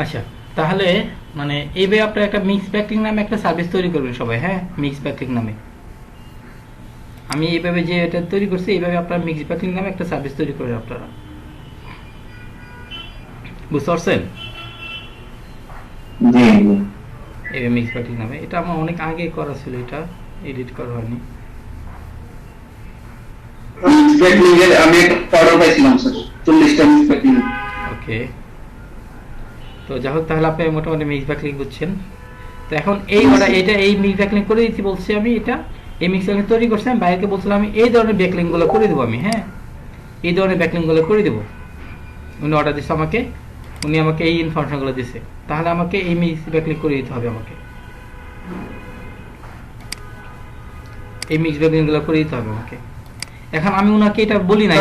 আচ্ছা, তাহলে মানে এইভাবে আপনারা একটা মিক্স ব্যাকলিং নামে একটা সার্ভিস তৈরি করবেন সবাই, হ্যাঁ, মিক্স ব্যাকলিং নামে। আমি এইভাবে যে এটা তৈরি করছি, এইভাবে আপনারা মিক্স ব্যাকলিং নামে একটা সার্ভিস তৈরি করবেন আপনারা, বুঝতে পারছেন? এইভাবে মিক্স ব্যাকলিং নামে, এটা আমার অনেক আগে করা ছিল, এটা এডিট করা হয়নি। আমি একটা অর্ডার পাইছিলাম স্যার 40টা মিক্স ব্যাকলিং। ওকে, তো যাই হোক, তাহলে আপনি মোটামুটি মিক্স ব্যাকলিং বুঝছেন। তো এখন এই অর্ডার, এটা এই মিক্স ব্যাকলিং করে দিচ্ছি বলছি আমি, এটা এই মিক্স ব্যাকলিং তৈরি করছি আমি, বাইরে বলছিলাম আমি এই ধরনের ব্যাকলিং গুলো করে দেবো আমি, হ্যাঁ, এই ধরনের ব্যাকলিং গুলো করে দেবো। উনি অর্ডার দিচ্ছে আমাকে, উনি আমাকে এই ইনফরমেশন গুলো দিচ্ছে, তাহলে আমাকে এই মিক্স ব্যাকলিং করে দিতে হবে আমাকে, এই মিক্স ব্যাকলিং গুলো করে দিতে হবে আমাকে। এখন আমি উনাকে এটা বলি নাই,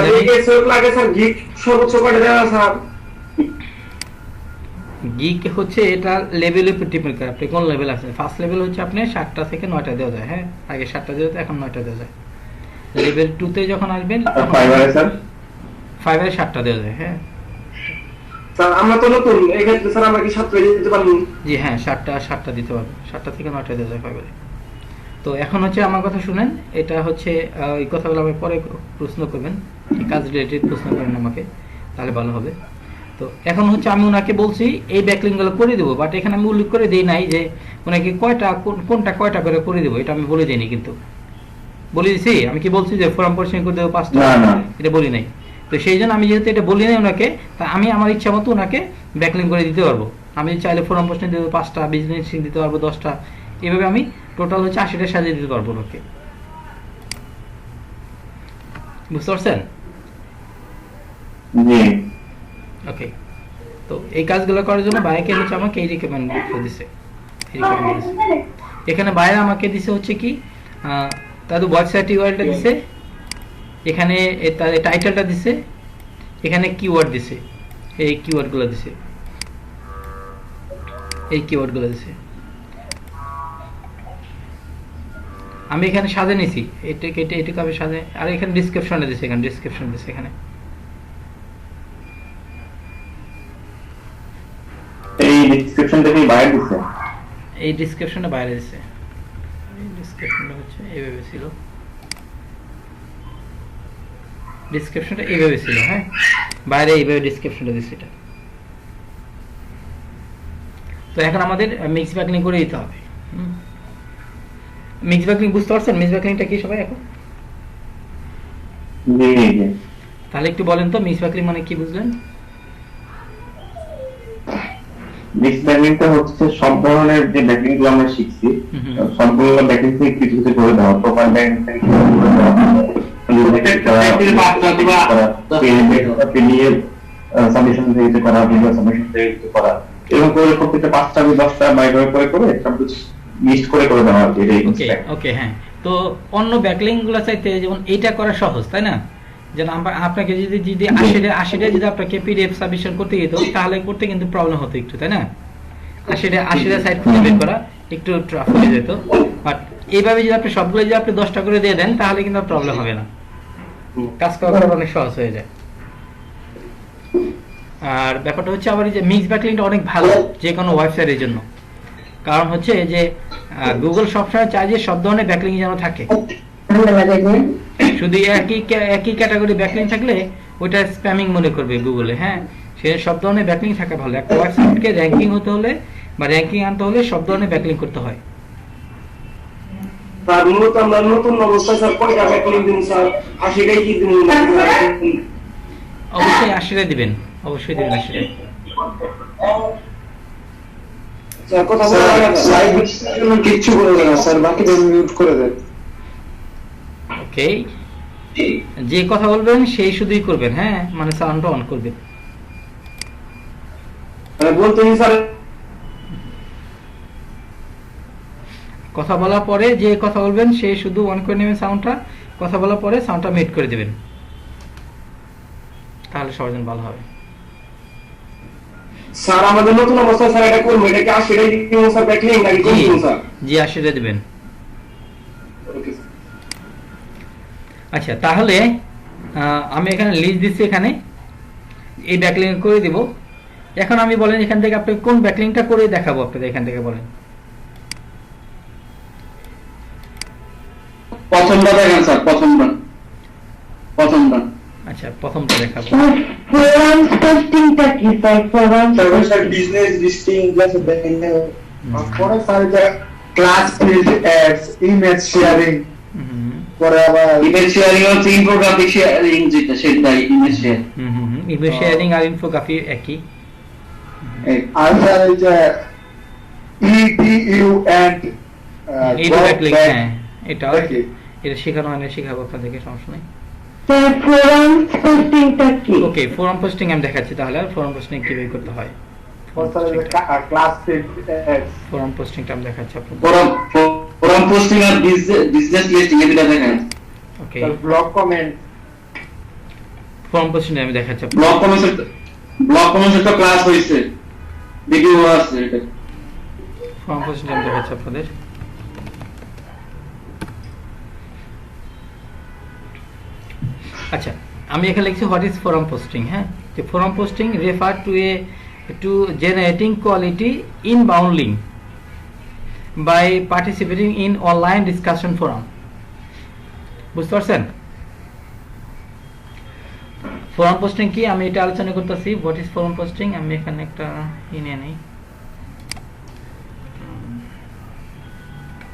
গিক হচ্ছে এটা লেভেলের উপর ডিপেন্ড করে, আপনি কোন লেভেল আছেন। ফার্স্ট লেভেল হচ্ছে আপনি 7টা থেকে 9টা দেওয়া যায়, হ্যাঁ, আগে 7টা দেওয়া যায়, এখন 9টা দেওয়া যায়। লেভেল 2 তে যখন আসবেন, ফাইবারে স্যার 5 এর 7টা দেওয়া যায়, হ্যাঁ স্যার। আমরা তো নতুন, এই ক্ষেত্রে স্যার আমরা কি 7টা দিতে পারবো? জি হ্যাঁ, 7টা দিতে পারবে, 7টা থেকে 9টা দেওয়া যায় 5 এ। তো এখন হচ্ছে আমার কথা শুনেন, এটা হচ্ছে এই কথাগুলো আমি পরে প্রশ্ন করবেন, এই কাজ রিলেটেড প্রশ্ন করেন আমাকে, তাহলে ভালো হবে। তো এখন হচ্ছে আমি ওনাকে বলছি এই ব্যাকলিং গুলো করে দেবো, বাট এখানে আমি উল্লেখ করে দিই নাই যে ওনাকে কোনটা কয়টা করে দেবো, এটা আমি বলে দিইনি, কিন্তু বলে দিছি আমি কি বলছি যে ফর্ম পরিষ্কার করে দেবো 5টা, এটা বলি নাই। তো সেই জন্য আমি যেহেতু এটা বলি নাই ওনাকে, তা আমি আমার ইচ্ছা মতো ওনাকে ব্যাকলিং করে দিতে পারবো। আমি চাইলে ফর্ম পরিষ্কার দিতে 5টা, বিজনেস দিতে পারবো 10টা, এভাবে আমি টোটাল হচ্ছে 80টা সাজিয়ে দিতে পারবো ওনাকে, বুঝতে পারছেন? ওকে, তো এই কাজগুলো করার জন্য বাইকে হচ্ছে আমাকে এই রিকমেন্ড দিছে, এখানে বাইরে আমাকে দিছে হচ্ছে কি তাদের ওয়েবসাইট ইউআরএলটা দিছে, এখানে তাদের টাইটেলটা দিছে, এখানে কিওয়ার্ড দিছে, এই কিওয়ার্ডগুলো দিছে, এই কিওয়ার্ডগুলো দিছে। আমি এখানে সাজে নিছি, এটাকে এটাকে আমি সাজে, আর এখানে ডেসক্রিপশনে দিছে, এখানে ডেসক্রিপশন দিছে, এখানে এই ডেসক্রিপশনটা কি বাইরে দিছে? এই ডেসক্রিপশনে বাইরে দিছে, এই ডেসক্রিপশনটা হচ্ছে এইভাবে ছিল, ডেসক্রিপশনটা এইভাবে ছিল, হ্যাঁ, বাইরে এইভাবে ডেসক্রিপশনটা দিছে এটা। তো এখন আমাদের মিক্স ব্যাকলিং করে দিতে হবে। মিক্স ব্যাকলিং বুঝতে পারছেন? মিক্স ব্যাকলিংটা কি সবাই এখন? তাহলে একটু বলেন তো মিক্স ব্যাকলিং মানে কি বুঝলেন? মিক্স ব্যাকলিংটা হচ্ছে সব ধরনের যে ব্যাকলিং গুলো আমরা শিখছি সবগুলো ব্যাকলিং থেকে কিছু কিছু করে দেওয়া, প্রোফাইল ব্যাকলিং থেকে করে দেওয়া, সাবমিশন থেকে করা, ভিডিও সাবমিশন থেকে করা, এরকম করে প্রত্যেকটা 5টা 10টা বাইরে করে করে সবকিছু লিস্ট করে করে দেওয়া আর কি। ওকে ওকে, হ্যাঁ। তো অন্য ব্যাকলিং গুলো চাইতে যেমন এইটা করা সহজ, তাই না? যেন আপনাকে যদি 80টা যদি আপনাকে পিডিএফ সাবমিশন করতে যেত, তাহলে করতে কিন্তু প্রবলেম হতো একটু, তাই না? 80টা সাইট খুঁজে বের করা একটু টাফ হয়ে যেত, বাট এইভাবে যদি আপনি সবগুলো যদি আপনি 10টা করে দিয়ে দেন, তাহলে কিন্তু প্রবলেম হবে না, কাজ করা অনেক সহজ হয়ে যায়। আর ব্যাপারটা হচ্ছে আবার যে মিক্স ব্যাকলিংটা অনেক ভালো যে কোনো ওয়েবসাইটের জন্য, কারণ হচ্ছে যে গুগল সবসময় চায় যে সব ধরনের ব্যাকলিং যেন থাকে, শুধু একই ক্যাটাগরি ব্যাকলিং থাকলে ওইটা স্প্যামিং মনে করবে গুগলে, হ্যাঁ, সে সব ধরনের ব্যাকলিং থাকা ভালো। একটা ওয়েবসাইটকে র্যাঙ্কিং হতে হলে বা র্যাঙ্কিং আনতে হলে সব ধরনের ব্যাকলিং করতে হয়। তার মূলত আমরা নতুন অবস্থায় স্যার কয়টা ব্যাকলিং দিন স্যার? 80টাই কি দিন? অবশ্যই 80টাই দিবেন, অবশ্যই দিবেন 80টাই। স্যার কথা বলা লাগে না, লাইভ জন্য কিছু বলবেন না স্যার, বাকি মিউট করে দেন। ওকে, যে কথা বলবেন সেই শুধুই করবেন, হ্যাঁ, মানে সাউন্ডটা অন করবেন। বলতে স্যার কথা বলার পরে যে কথা বলবেন সে শুধু অন করে নেবেন সাউন্ডটা, কথা বলার পরে সাউন্ডটা মিউট করে দিবেন, তাহলে সবার জন্য ভালো হবে। স্যার আমাদের নতুন অবস্থা স্যার এটা করব, এটা কি 80টাই দিন স্যার ব্যাকলিং নাকি কোন দিন স্যার? জি 80টা দিবেন। আচ্ছা, তাহলে আমি এখানে লিস্ট দিচ্ছি, এখানে এই ব্যাকলিং করে দিব। এখন আমি বলেন এখান থেকে আপনি কোন ব্যাকলিংটা করে দেখাবো আপনাদের, এখান থেকে বলেন। প্রথমটা দেখেন স্যার, প্রথমটা। আচ্ছা, প্রথমটা দেখাবো। ফোরাম পোস্টিংটা কি sir? Forum sir business listing plus পরে স্যার যে class field ads, image sharing, পরে আবার ইমেজ শেয়ারিং হচ্ছে ইনফোগ্রাফিক শেয়ারিং, যেটা সেটাই ইমেজ শেয়ার। ইমেজ শেয়ারিং আর ইনফোগ্রাফি একই। আর স্যার এই যে ইডিইউ এন্ড এটা ব্যাকলিং, হ্যাঁ এটা শেখানো হয় না, শেখাবো আপনাদেরকে, সমস্যা নেই। স্যার ফোরাম পোস্টিংটা কি? ওকে, ফোরাম পোস্টিং আমি দেখাচ্ছি তাহলে, আর ফোরাম পোস্টিং কিভাবে করতে হয়। ক্লাস ফিল্ড অ্যাডস, ফোরাম পোস্টিংটা আমি দেখাচ্ছি আপনাদের। ফোরাম পোস্টিং আর বিজনেস লিস্টিং এগুলো দেখেন। ওকে, ব্লগ কমেন্ট, ফোরাম পোস্টিং আমি দেখাচ্ছি আপনাদের। ব্লগ কমেন্টস তো ক্লাস হইছে, ভিডিও আছে এটা। ফোরাম পোস্টিং আমি দেখাচ্ছি আপনাদের। আচ্ছা, আমি এখানে লিখছি হোয়াট ইজ ফোরাম পোস্টিং। হ্যাঁ, যে forum posting refer to generating quality inbound link by participating in online discussion forum. বুঝতে পারছেন ফোরাম পোস্টিং কি? আমি এটা আলোচনা করতেছি, হোয়াট ইজ ফোরাম পোস্টিং। আমি এখানে একটা নিয়ে নেই।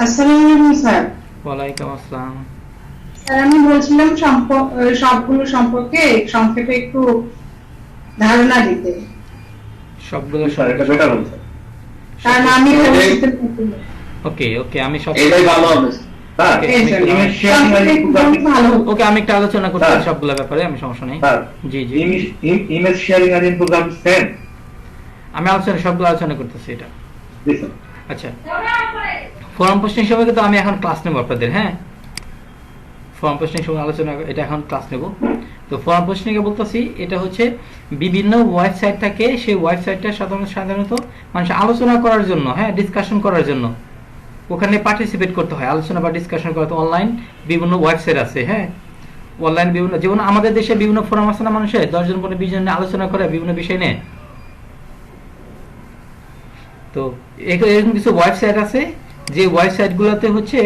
আসসালামু আলাইকুম স্যার। ওয়ালাইকুম আসসালাম। স্যার আমি বলছিলাম সবগুলো সম্পর্কে সংক্ষেপে একটু ধারণা দিতে, সবগুলো এটা বেটার হবে। কারণ আমি ভবিষ্যতে নতুন। ওকে ওকে, আমি সব এটাই ভালো হবে স্যার। এই স্যার, ইমেজ শেয়ারিং আর সংক্ষেপে একটু ভালো হতো। ওকে, আমি একটা আলোচনা করতে স্যার। সবগুলো ব্যাপারে, আমি সমস্যা নেই। স্যার জি জি, ইমেজ শেয়ারিং আর ইনফোগ্রাফিক সেম আমি সবগুলো আলোচনা করতেছি এটা। জি স্যার। আচ্ছা, ফোরাম পোস্টিং সম্পর্কে তো আমি এখন ক্লাস নেব আপনাদের। হ্যাঁ, ফোরাম পোস্টিং সম্পর্কে আলোচনা, এটা এখন ক্লাস নেব। তো ফোরাম পোস্টিং এ বলতেছি, এটা হচ্ছে বিভিন্ন ওয়েবসাইট থাকে, সেই ওয়েবসাইটটা সাধারণত মানুষ আলোচনা করার জন্য, হ্যাঁ ডিসকাশন করার জন্য ওখানে পার্টিসিপেট করতে হয়, আলোচনা বা ডিসকাশন করতে। অনলাইন বিভিন্ন ওয়েবসাইট আছে, হ্যাঁ অনলাইন বিভিন্ন, যেমন আমাদের দেশে বিভিন্ন ফোরাম আছে না, মানুষের 10 জন করে 20 জন আলোচনা করে বিভিন্ন বিষয় নিয়ে। তো এরকম কিছু ওয়েবসাইট আছে, যে ওয়েবসাইটগুলোতে হচ্ছে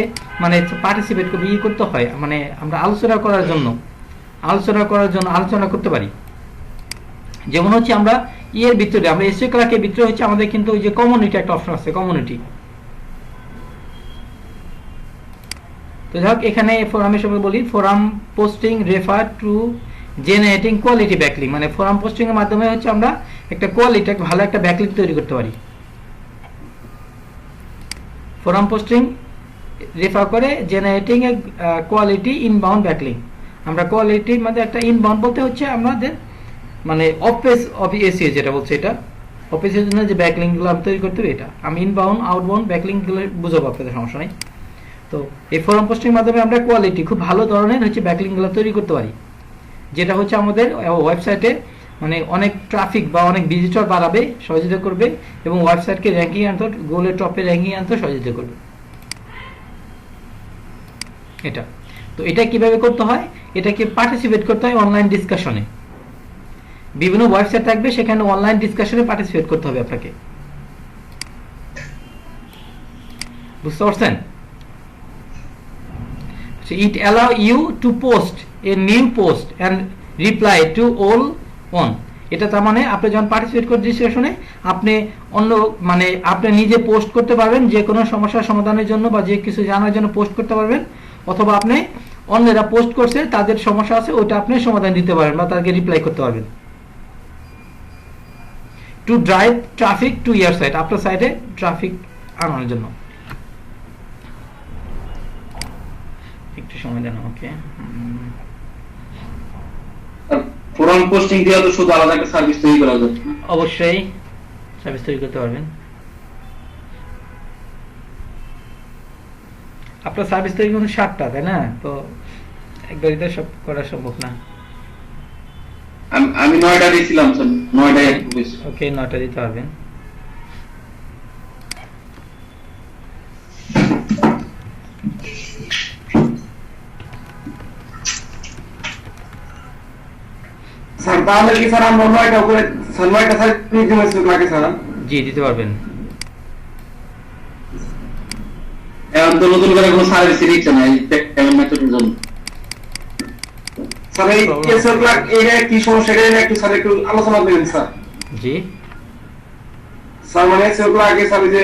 মানে পার্টিসিপেট করতে হয়, মানে আমরা আলোচনা করার জন্য আলোচনা করতে পারি। যেমন হচ্ছে আমরা ইয়ের ভিতরে, আমরা এসএ ক্লার্কের ভিতরে হচ্ছে আমাদের কিন্তু ওই যে কমিউনিটি একটা অপশন আছে, কমিউনিটি। তো যাক, এখানে ফোরামের সময় বলি, forum posting refer to generating quality backlink, মানে ফোরাম পোস্টিং এর মাধ্যমে হচ্ছে আমরা একটা কোয়ালিটি, ভালো একটা ব্যাকলিং তৈরি করতে পারি। ফোরাম পোস্টিং রেফার করে জেনারেটিং এ কোয়ালিটি ইনবাউন্ড ব্যাকলিং। আমরা কোয়ালিটির মধ্যে একটা ইনবাউন্ড বলতে হচ্ছে আমাদের মানে অফিসে যেটা বলছে, এটা অফিসের জন্য যে ব্যাকলিংগুলো আমি তৈরি করতে হবে, এটা আমি ইনবাউন্ড আউটবাউন্ড ব্যাকলিংগুলো বুঝাবো আপনাদের, সমস্যা নেই। তো এই ফোরাম পোস্টিং মাধ্যমে আমরা কোয়ালিটি খুব ভালো ধরনের হচ্ছে ব্যাকলিংগুলো তৈরি করতে পারি, যেটা হচ্ছে আমাদের ওয়েবসাইটে মানে অনেক ট্রাফিক বা অনেক ভিজিটর বাড়াবে, সহযোগিতা করবে, এবং ওয়েবসাইটকে র্যাঙ্কিং আনতে, গুগলের টপে র্যাঙ্কিং আনতে সহযোগিতা করবে। এটা তো এটা কিভাবে করতে হয়, এটাকে পার্টিসিপেট করতে হয় অনলাইন ডিসকাশনে। বিভিন্ন ওয়েবসাইট থাকবে, সেখানে অনলাইন ডিসকাশনে পার্টিসিপেট করতে হবে আপনাকে। বুঝতে পারছেন? It allow you to post a new post and reply to all one. এটা তার মানে আপনি যখন পার্টিসিপেট করতে ডিসকাশনে, আপনি অন্য মানে আপনি নিজে পোস্ট করতে পারবেন, যে কোনো সমস্যার সমাধানের জন্য বা যে কিছু জানার জন্য পোস্ট করতে পারবেন, অথবা আপনি অন্যরা পোস্ট করছে তাদের সমস্যা আছে ওইটা আপনি সমাধান দিতে পারবেন বা তাদেরকে রিপ্লাই করতে পারবেন। To drive traffic to your site, আপনার সাইটে ট্রাফিক আনানোর জন্য। একটু সময় দেন ওকে। ফোরাম পোস্টিং দিয়ে তো শুধু আলাদা একটা সার্ভিস তৈরি করা যাবে। অবশ্যই সার্ভিস তৈরি করতে পারবেন। আপনার সার্ভিস তৈরি কিন্তু 7টা, তাই না? তো একবারই তো সব করা সম্ভব না। আমি 9টা দিয়েছিলাম স্যার, 9টাই একটু বেশি। ওকে, 9টা দিতে পারবেন। তাহলে কি স্যার আমরা 9টা করে 9টা স্যার দিতে লাগে স্যার? জি দিতে পারবেন। এখন তো নতুন করে কোনো সার্ভিস দিচ্ছে না এই পেমেন্ট মেথডের জন্য। স্যার এই এসএল ক্লাক এর কি সমস্যা এটা নিয়ে একটু স্যার একটু আলোচনা করবেন স্যার। জি স্যার মানে এসএল ক্লাক আগে স্যার যে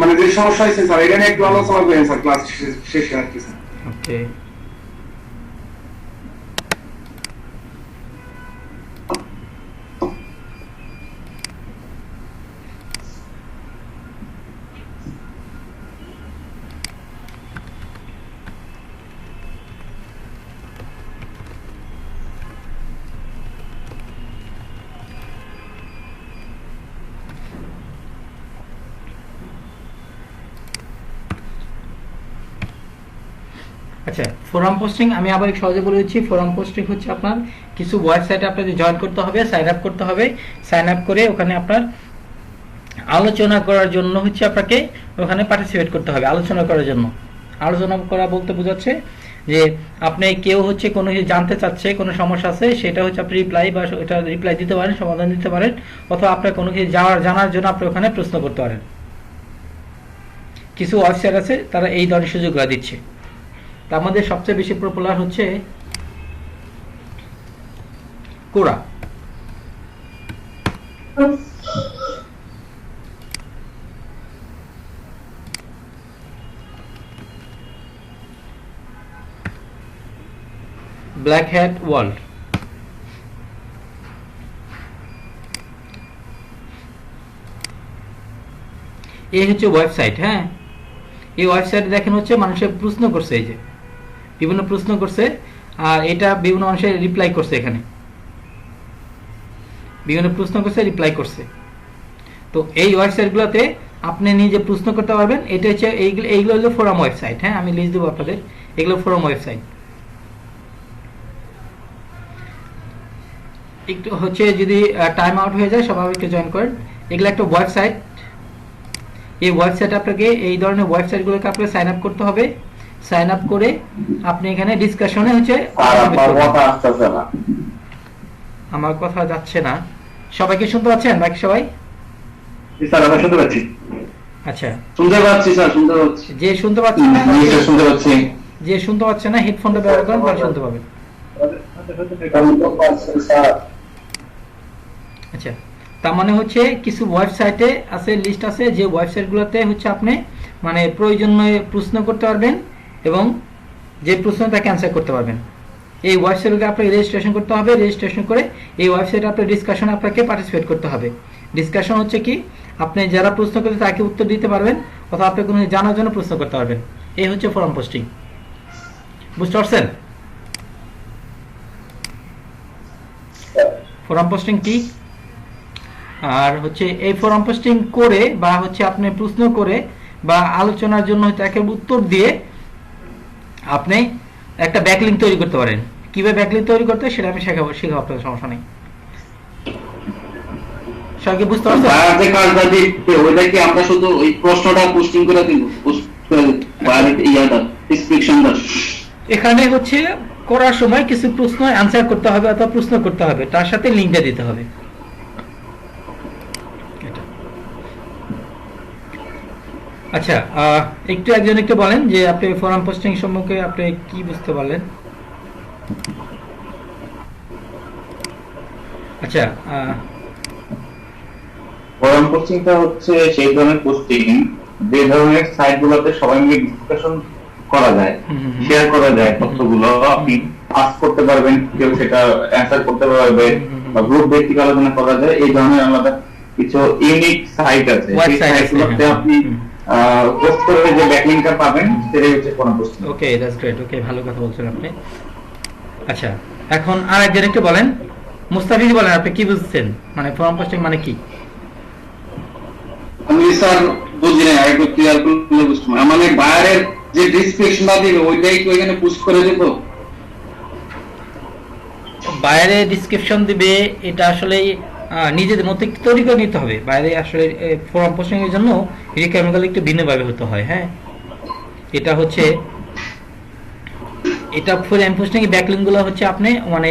মানে যে সমস্যা হয়েছে স্যার এটা নিয়ে একটু আলোচনা করবেন স্যার ক্লাস শেষে আর কি স্যার। ওকে আচ্ছা, ফোরাম পোস্টিং আমি আবার একটু সহজে বলে দিচ্ছি। ফোরাম পোস্টিং হচ্ছে আপনার কিছু ওয়েবসাইটে আপনাকে জয়েন করতে হবে, সাইন আপ করতে হবে। সাইন আপ করে ওখানে আপনার আলোচনা করার জন্য হচ্ছে আপনাকে ওখানে পার্টিসিপেট করতে হবে। আলোচনা করার জন্য, আলোচনা করা বলতে বোঝাচ্ছে যে আপনি কেউ হচ্ছে কোনো কিছু জানতে চাচ্ছে, কোনো সমস্যা আছে, সেটা হচ্ছে আপনি রিপ্লাই বা এটা রিপ্লাই দিতে পারেন, সমাধান দিতে পারেন, অথবা আপনার কোনো কিছু জানার জন্য আপনি ওখানে প্রশ্ন করতে পারেন। কিছু ওয়েবসাইট আছে তারা এই ধরনের সুযোগগুলো দিচ্ছে। তার মধ্যে সবচেয়ে বেশি পপুলার হচ্ছে কোরা। ব্ল্যাক হ্যাট ওয়ার্ল্ড, এই হচ্ছে ওয়েবসাইট। হ্যাঁ, এই ওয়েবসাইটে দেখেন হচ্ছে মানুষের প্রশ্ন করছে, এই যে বিভিন্ন প্রশ্ন করছে, আর এটা বিভিন্ন মানুষের রিপ্লাই করছে। এখানে বিভিন্ন প্রশ্ন করছে, রিপ্লাই করছে। তো এই ওয়েবসাইটগুলোতে আপনি নিজে প্রশ্ন করতে পারবেন। এটা হচ্ছে এইগুলো হলো ফোরাম ওয়েবসাইট। হ্যাঁ, আমি লিস্ট দেবো আপনাদের, এগুলো ফোরাম ওয়েবসাইট। একটু হচ্ছে যদি টাইম আউট হয়ে যায় সবাই একটু জয়েন করেন। এগুলো একটা ওয়েবসাইট। এই ওয়েবসাইট আপনাকে এই ধরনের ওয়েবসাইটগুলোকে আপনাকে সাইন আপ করতে হবে। সাইন আপ করে আপনি এখানে ডিসকাশনে হচ্ছে আমার কথা যাচ্ছে না, সবাইকে শুনতে পাচ্ছেন বাকি সবাই? স্যার আমরা শুনতে পাচ্ছি। আচ্ছা, শুনতে পাচ্ছি স্যার, শুনতে পাচ্ছি। যে শুনতে পাচ্ছেন না, শুনতে পাচ্ছি। যে শুনতে পাচ্ছে না হেডফোনটা ব্যবহার করেন, তাহলে শুনতে পাবেন। আচ্ছা, তার মানে হচ্ছে কিছু ওয়েবসাইটে আছে, লিস্ট আছে, যে ওয়েবসাইটগুলোতে হচ্ছে আপনি মানে প্রয়োজনীয় প্রশ্ন করতে পারবেন এবং যে প্রশ্ন তাকে অ্যান্সার করতে পারবেন। এই ওয়েবসাইটে আপনাকে রেজিস্ট্রেশন করতে হবে। রেজিস্ট্রেশন করে এই ওয়েবসাইটে আপনার ডিসকাশনে আপনাকে পার্টিসিপেট করতে হবে। ডিসকাশন হচ্ছে কি, আপনি যারা প্রশ্ন করতে তাকে উত্তর দিতে পারবেন, অথবা আপনি কোনো জানার জন্য প্রশ্ন করতে পারবেন। এই হচ্ছে ফোরাম পোস্টিং। বুঝতে পারছেন ফোরাম পোস্টিং কি? আর হচ্ছে এই ফোরাম পোস্টিং করে বা হচ্ছে আপনি প্রশ্ন করে বা আলোচনার জন্য তাকে উত্তর দিয়ে আপনি একটা ব্যাকলিংক তৈরি করতে পারেন। কিভাবে ব্যাকলিংক তৈরি করতে সেটা আমি শেখাবো আপনাদের, সমস্যা নেই। সবাইকে বুঝতে পারছেন? যে কাজটা দিতে ওইটা কি আমরা শুধু ওই প্রশ্নটা পোস্টিং করে দিব, পোস্ট করে ইয়াটা ডেসক্রিপশনটা এখানে হচ্ছে করার সময় কিছু প্রশ্ন অ্যান্সার করতে হবে অথবা প্রশ্ন করতে হবে, তার সাথে লিঙ্কটা দিতে হবে। আচ্ছা, একটু একজন একটু বলেন যে আপনি ফোরাম পোস্টিং সম্পর্কে আপনি কি বুঝতে পারলেন? আচ্ছা, ফোরাম পোস্টিংটা হচ্ছে সেই ধরনের পোস্টিং যে ধরনের সাইটগুলোতে সবাই মিলে ডিসকাশন করা যায়, শেয়ার করা যায় তথ্যগুলো। আপনি আস্ক করতে পারবেন, কেউ সেটা অ্যান্সার করতে পারবে, বা গ্রুপ ভিত্তিক আলোচনা করা যায়। এই ধরনের আলাদা কিছু ইউনিক সাইট আছে, সেই সাইটগুলোতে আপনি পোস্ট করে যে ব্যাকলিংকটা পাবেন সেটাই হচ্ছে forum posting. Okay, that's great. Okay, ভালো কথা বলছেন আপনি। আচ্ছা, এখন আরেকজন একটু বলেন, মুস্তাফিজ বলেন আপনি কি বুঝছেন, মানে ফোরাম পোস্টিং মানে কি? আমি স্যার বুঝি না, আরেকটু ক্লিয়ার করে বুঝতে মানে বাইরের যে ডেসক্রিপশনটা দিবে ওইটাই কি ওইখানে পোস্ট করে দেব? বাইরে ডিসক্রিপশন দিবে, এটা আসলে নিজেদের মধ্যে তৈরি করে নিতে হবে। বাইরে আসলে ফোরাম পোস্টিং এর জন্য রিকোয়ারমেন্টগুলো একটু ভিন্নভাবে হতে হয়। হ্যাঁ, এটা হচ্ছে এটা ফরেন পোস্টিং এর ব্যাকলিংক গুলো হচ্ছে আপনি মানে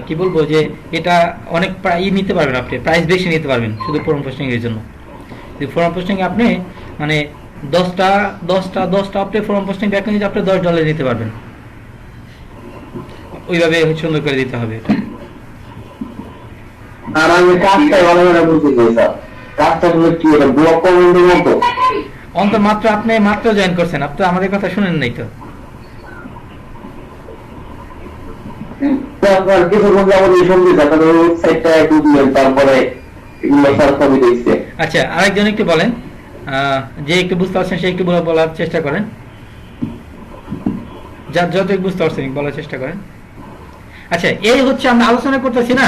কি বলবো যে এটা অনেক নিতে পারবেন, আপনি প্রাইস বেশি নিতে পারবেন শুধু ফরেন পোস্টিং এর জন্য। ফরেন পোস্টিং এ আপনি মানে 10টা আপনি ফরেন পোস্টিং ব্যাকলিংক আপনি $10 নিতে পারবেন, ওইভাবে সুন্দর করে দিতে হবে এটা। আর আমি কাজটা ভালো করে বুঝতে চাই স্যার, কাজটা হলো কি এটা ব্লক কমেন্টের মতো অন্তর মাত্র আপনি মাত্র জয়েন করছেন, আপনি তো আমাদের কথা শুনেন নাই তো। আপনার কিছু বলতে আমাদের এই সঙ্গে আপনাদের ওয়েবসাইটটা একটু দিলেন, তারপরে এগুলো স্যার সবই দেখছে। আচ্ছা আরেকজন একটু বলেন, যে একটু বুঝতে পারছেন সে একটু বলার চেষ্টা করেন, যত বুঝতে পারছেন বলার চেষ্টা করেন। আচ্ছা এই হচ্ছে আমরা আলোচনা করতেছি না,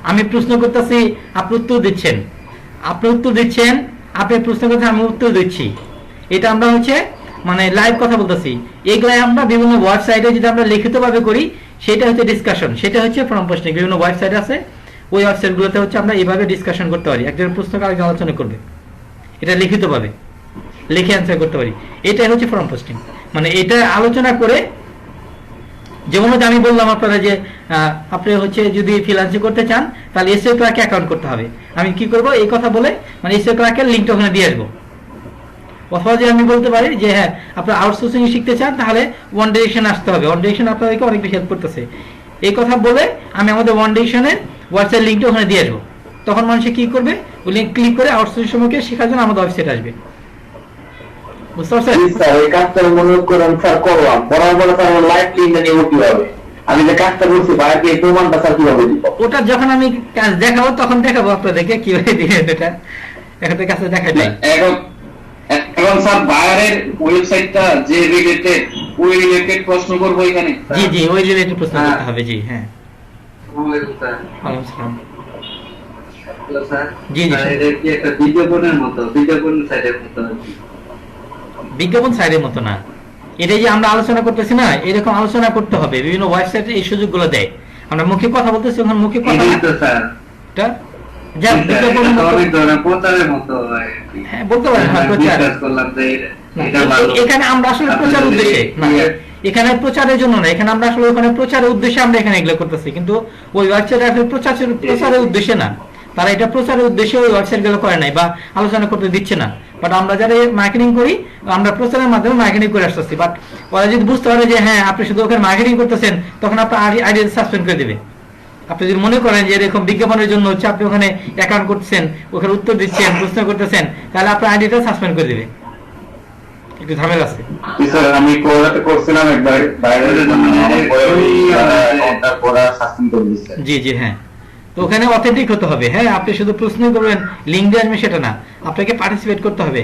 আমি প্রশ্ন করতেছি আপনি উত্তর দিচ্ছেন, আপনি উত্তর দিচ্ছেন, আপনি প্রশ্ন করছেন আমি উত্তর দিচ্ছি, এটা আমরা হচ্ছে মানে লাইভ কথা বলতেছি। এইগুলো আমরা বিভিন্ন ওয়েবসাইটে যদি আমরা লিখিতভাবে করি সেটা হচ্ছে ডিসকাশন, সেটা হচ্ছে ফর্ম পোস্টিং। বিভিন্ন ওয়েবসাইট আছে, ওই ওয়েবসাইটগুলোতে হচ্ছে আমরা এইভাবে ডিসকাশন করতে পারি, একজন প্রশ্ন আরেকজন আলোচনা করবে, এটা লিখিতভাবে লিখে অ্যান্সার করতে পারি, এটাই হচ্ছে ফর্ম পোস্টিং। মানে এটা আলোচনা করে, যেমন হচ্ছে আমি বললাম আপনারা যে আপনি হচ্ছে যদি ফ্রিল্যান্সিং করতে চান তাহলে এসইও ক্লার্কে অ্যাকাউন্ট করতে হবে, আমি কি করব এই কথা বলে মানে এসইও ক্লার্কের লিঙ্কটা ওখানে দিয়ে আসবো। অথবা যে আমি বলতে পারি যে হ্যাঁ আপনারা আউটসোর্সিং শিখতে চান তাহলে ওয়ান ডিরেকশন আসতে হবে, ওয়ান ডিরেকশন আপনাদেরকে অনেক বেশি হেল্প করতেছে, এই কথা বলে আমি আমাদের ওয়ান ডিরেকশনের ওয়েবসাইট লিঙ্কটা ওখানে দিয়ে আসবো। তখন মানুষে কি করবে, ওই লিঙ্ক ক্লিক করে আউটসোর্সিং সম্পর্কে শেখার জন্য আমাদের ওয়েবসাইট আসবে। বুঝতে পারছেন? স্যার এই কাজটা মনে করেন স্যার করলাম, করার পরে স্যার লাইভ লিঙ্কটা নিয়ে কিভাবে আমি যে কাজটা করছি বাইরে এই প্রমাণটা স্যার কিভাবে দিব? ওটা যখন আমি কাজ দেখাবো তখন দেখাবো আপনাদেরকে কিভাবে দিবেন, এটা এখন তো কাছে দেখাই নাই। এখন স্যার বায়ারের ওয়েবসাইটটা যে রিলেটেড ওই রিলেটেড প্রশ্ন করবো এখানে। জি জি ওই রিলেটেড প্রশ্ন করতে হবে। জি হ্যাঁ আসসালামু আলাইকুম স্যার। ওয়ালাইকুম আসসালাম। Hello sir. জি জি এটা কি একটা বিজ্ঞাপনের মতো, বিজ্ঞাপন সাইটের মতো? বিজ্ঞাপন সাইটের মতো না, এটা যে আমরা আলোচনা করতেছি না, এরকম আলোচনা করতে হবে। বিভিন্ন ওয়েবসাইটে এই সুযোগগুলো দেয়, আমরা মুখে কথা বলতেছি, ওখানে মুখে কথা এই তো স্যার এটা যা বিজ্ঞাপনের মতো অনেক ধরনের প্রচারের মতো। হ্যাঁ বলতে পারেন, হ্যাঁ প্রচার। বিশ্বাস করলাম যে না, এটা ভালো। এখানে আমরা আসলে প্রচার উদ্দেশ্যে না, এখানে প্রচারের জন্য না, এখানে আমরা আসলে ওখানে প্রচারের উদ্দেশ্যে আমরা এখানে এগুলো করতেছি, কিন্তু ওই ওয়েবসাইটে আসলে প্রচারের উদ্দেশ্যে না, তারা এটা প্রচারের উদ্দেশ্যে ওই ওয়েবসাইট গুলো করে নাই বা আলোচনা করতে দিচ্ছে না। বাট আমরা যারা মার্কেটিং করি আমরা প্রচারের মাধ্যমে মার্কেটিং করে আসতেছি, বাট ওরা যদি বুঝতে পারে যে হ্যাঁ আপনি শুধু ওখানে মার্কেটিং করতেছেন তখন আপনার আইডি সাসপেন্ড করে দেবে। আপনি যদি মনে করেন যে এরকম বিজ্ঞাপনের জন্য হচ্ছে আপনি ওখানে অ্যাকাউন্ট করতেছেন, ওখানে উত্তর দিচ্ছেন, প্রশ্ন করতেছেন, তাহলে আপনার আইডিটা সাসপেন্ড করে দেবে, একটু ঝামেলা আছে। স্যার আমি কোরাতে করছিলাম একবার বাইরের জন্য অর্ডার করা সাসপেন্ড করে দিয়েছে। জি জি হ্যাঁ, তো ওখানে অথেন্টিক হতে হবে। হ্যাঁ আপনি শুধু প্রশ্ন করবেন লিঙ্ক দিয়ে আসবে সেটা না, আপনাকে পার্টিসিপেট করতে হবে।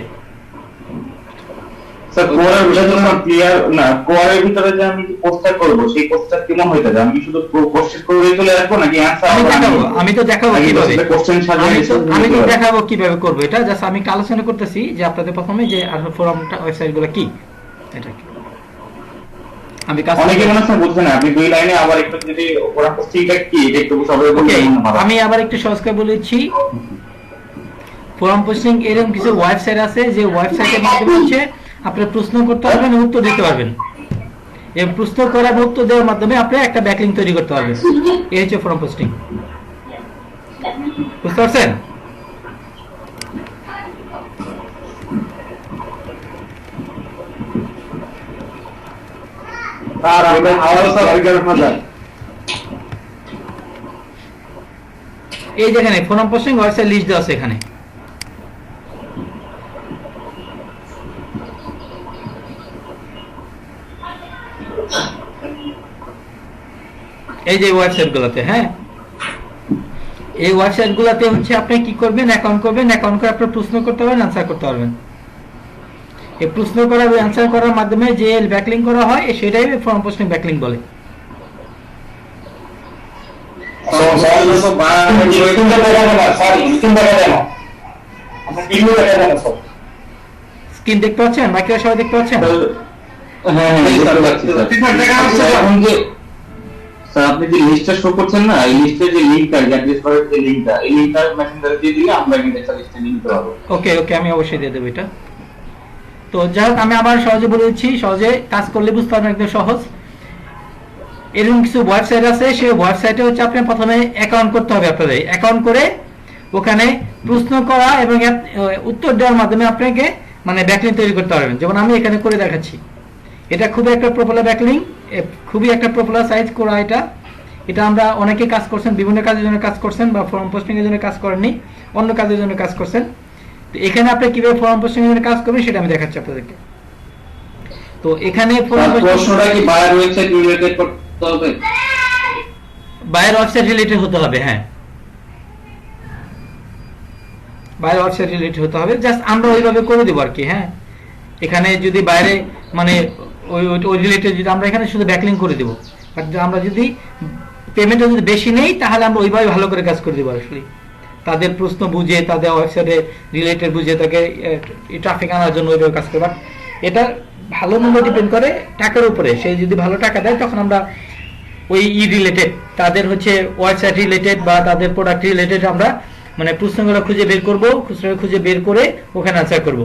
স্যার কোরের বিষয় তো সব ক্লিয়ার না, কোরের ভিতরে যে আমি পোস্টার করব সেই পোস্টার কেমন হইতে যাবে, আমি শুধু পোস্ট করে চলে আসবো নাকি অ্যানসার আমি তো দেখাবো কিভাবে, কোশ্চেন আমি তো দেখাবো কিভাবে করবো এটা। জাস্ট আমি একটু আলোচনা করতেছি যে আপনাদের প্রথমে যে ফোরামটা ওয়েবসাইট গুলো কি, এটা কি আমি কাজ অনেকে মনে হচ্ছে বুঝছেন না, আপনি দুই লাইনে আবার একটু যদি ওরা পোস্টিংটা কি এটা একটু সবাই বলতে। আমি আবার একটু সহজ করে বলেছি, ফোরাম পোস্টিং এরকম কিছু ওয়েবসাইট আছে যে ওয়েবসাইটের মাধ্যমে হচ্ছে আপনি প্রশ্ন করতে পারবেন, উত্তর দিতে পারবেন, এবং প্রশ্ন করার উত্তর দেওয়ার মাধ্যমে আপনি একটা ব্যাকলিংক তৈরি করতে পারবেন। এই হচ্ছে ফোরাম পোস্টিং, বুঝতে পারছেন? এই যেখানে ফোরাম পোস্টিং ওয়েবসাইট লিস্ট দেওয়া আছে, এখানে এই যে ওয়েবসাইট গুলোতে, হ্যাঁ এই ওয়েবসাইট গুলোতে হচ্ছে আপনি কি করবেন, অ্যাকাউন্ট করবেন, অ্যাকাউন্ট করে আপনি প্রশ্ন করতে পারবেন, আনসার করতে পারবেন। এই প্রশ্ন করা এবং আনসার করার মাধ্যমে যে ব্যাকলিংক করা হয় সেটাই ফর্ম পোস্টিং ব্যাকলিংক বলে। স্ক্রিন দেখতে পাচ্ছেন, বাকিরা সবাই দেখতে পাচ্ছেন? স্যার আপনি যে লিস্টটা শো করছেন না, এই লিস্টের যে লিংকটা, অ্যাড্রেস বারের যে লিংকটা, এই লিংকটা মেসেঞ্জারে দিয়ে দিলে আমরা কিন্তু একটা লিস্টে নিতে পারবো। ওকে ওকে আমি অবশ্যই দিয়ে দেবো এটা। তো যাই হোক আমি আবার সহজে বলে দিচ্ছি, সহজে কাজ করলে বুঝতে পারবেন, একদম সহজ। এরকম কিছু ওয়েবসাইট আছে, সেই ওয়েবসাইটে হচ্ছে আপনি প্রথমে অ্যাকাউন্ট করতে হবে। আপনাদের অ্যাকাউন্ট করে ওখানে প্রশ্ন করা এবং উত্তর দেওয়ার মাধ্যমে আপনাকে মানে ব্যাকলিং তৈরি করতে পারবেন। যেমন আমি এখানে করে দেখাচ্ছি, এটা খুবই একটা পপুলার ব্যাকলিং, খুবই একটা পপুলার সাইজ করা। এটা আমরা অনেকে কাজ করছেন, বিভিন্ন কাজের জন্য কাজ করছেন, বা ফর্ম পোস্টিং এর জন্য কাজ করেননি, অন্য কাজের জন্য কাজ করছেন। তো এখানে আপনি কিভাবে ফর্ম পোস্টিং এর জন্য কাজ করবেন সেটা আমি দেখাচ্ছি আপনাদেরকে। তো এখানে প্রশ্নটা কি বায়ার ওয়েবসাইট রিলেটেড করতে হবে? বায়ার ওয়েবসাইট রিলেটেড হতে হবে, হ্যাঁ, বায়ার ওয়েবসাইট রিলেটেড হতে হবে। জাস্ট আমরা ওইভাবে করে দেবো আর কি। হ্যাঁ, এখানে যদি বাইরে মানে ওই রিলেটেড যদি আমরা এখানে শুধু ব্যাকলিং করে দেবো, বাট আমরা যদি পেমেন্টটা যদি বেশি নেই তাহলে আমরা ওইভাবে ভালো করে কাজ করে দেবো। আসলে তাদের প্রশ্ন বুঝে, তাদের ওয়েবসাইটে রিলেটেড বুঝে তাকে ট্রাফিক আনার জন্য ওইভাবে কাজ করে। বাট এটা ভালো মন্দ ডিপেন্ড করে টাকার উপরে। সে যদি ভালো টাকা দেয় তখন আমরা ওই রিলেটেড, তাদের হচ্ছে ওয়েবসাইট রিলেটেড বা তাদের প্রোডাক্ট রিলেটেড আমরা মানে প্রশ্নগুলো খুঁজে বের করবো, খুঁজে বের করে ওখানে আনসার করব,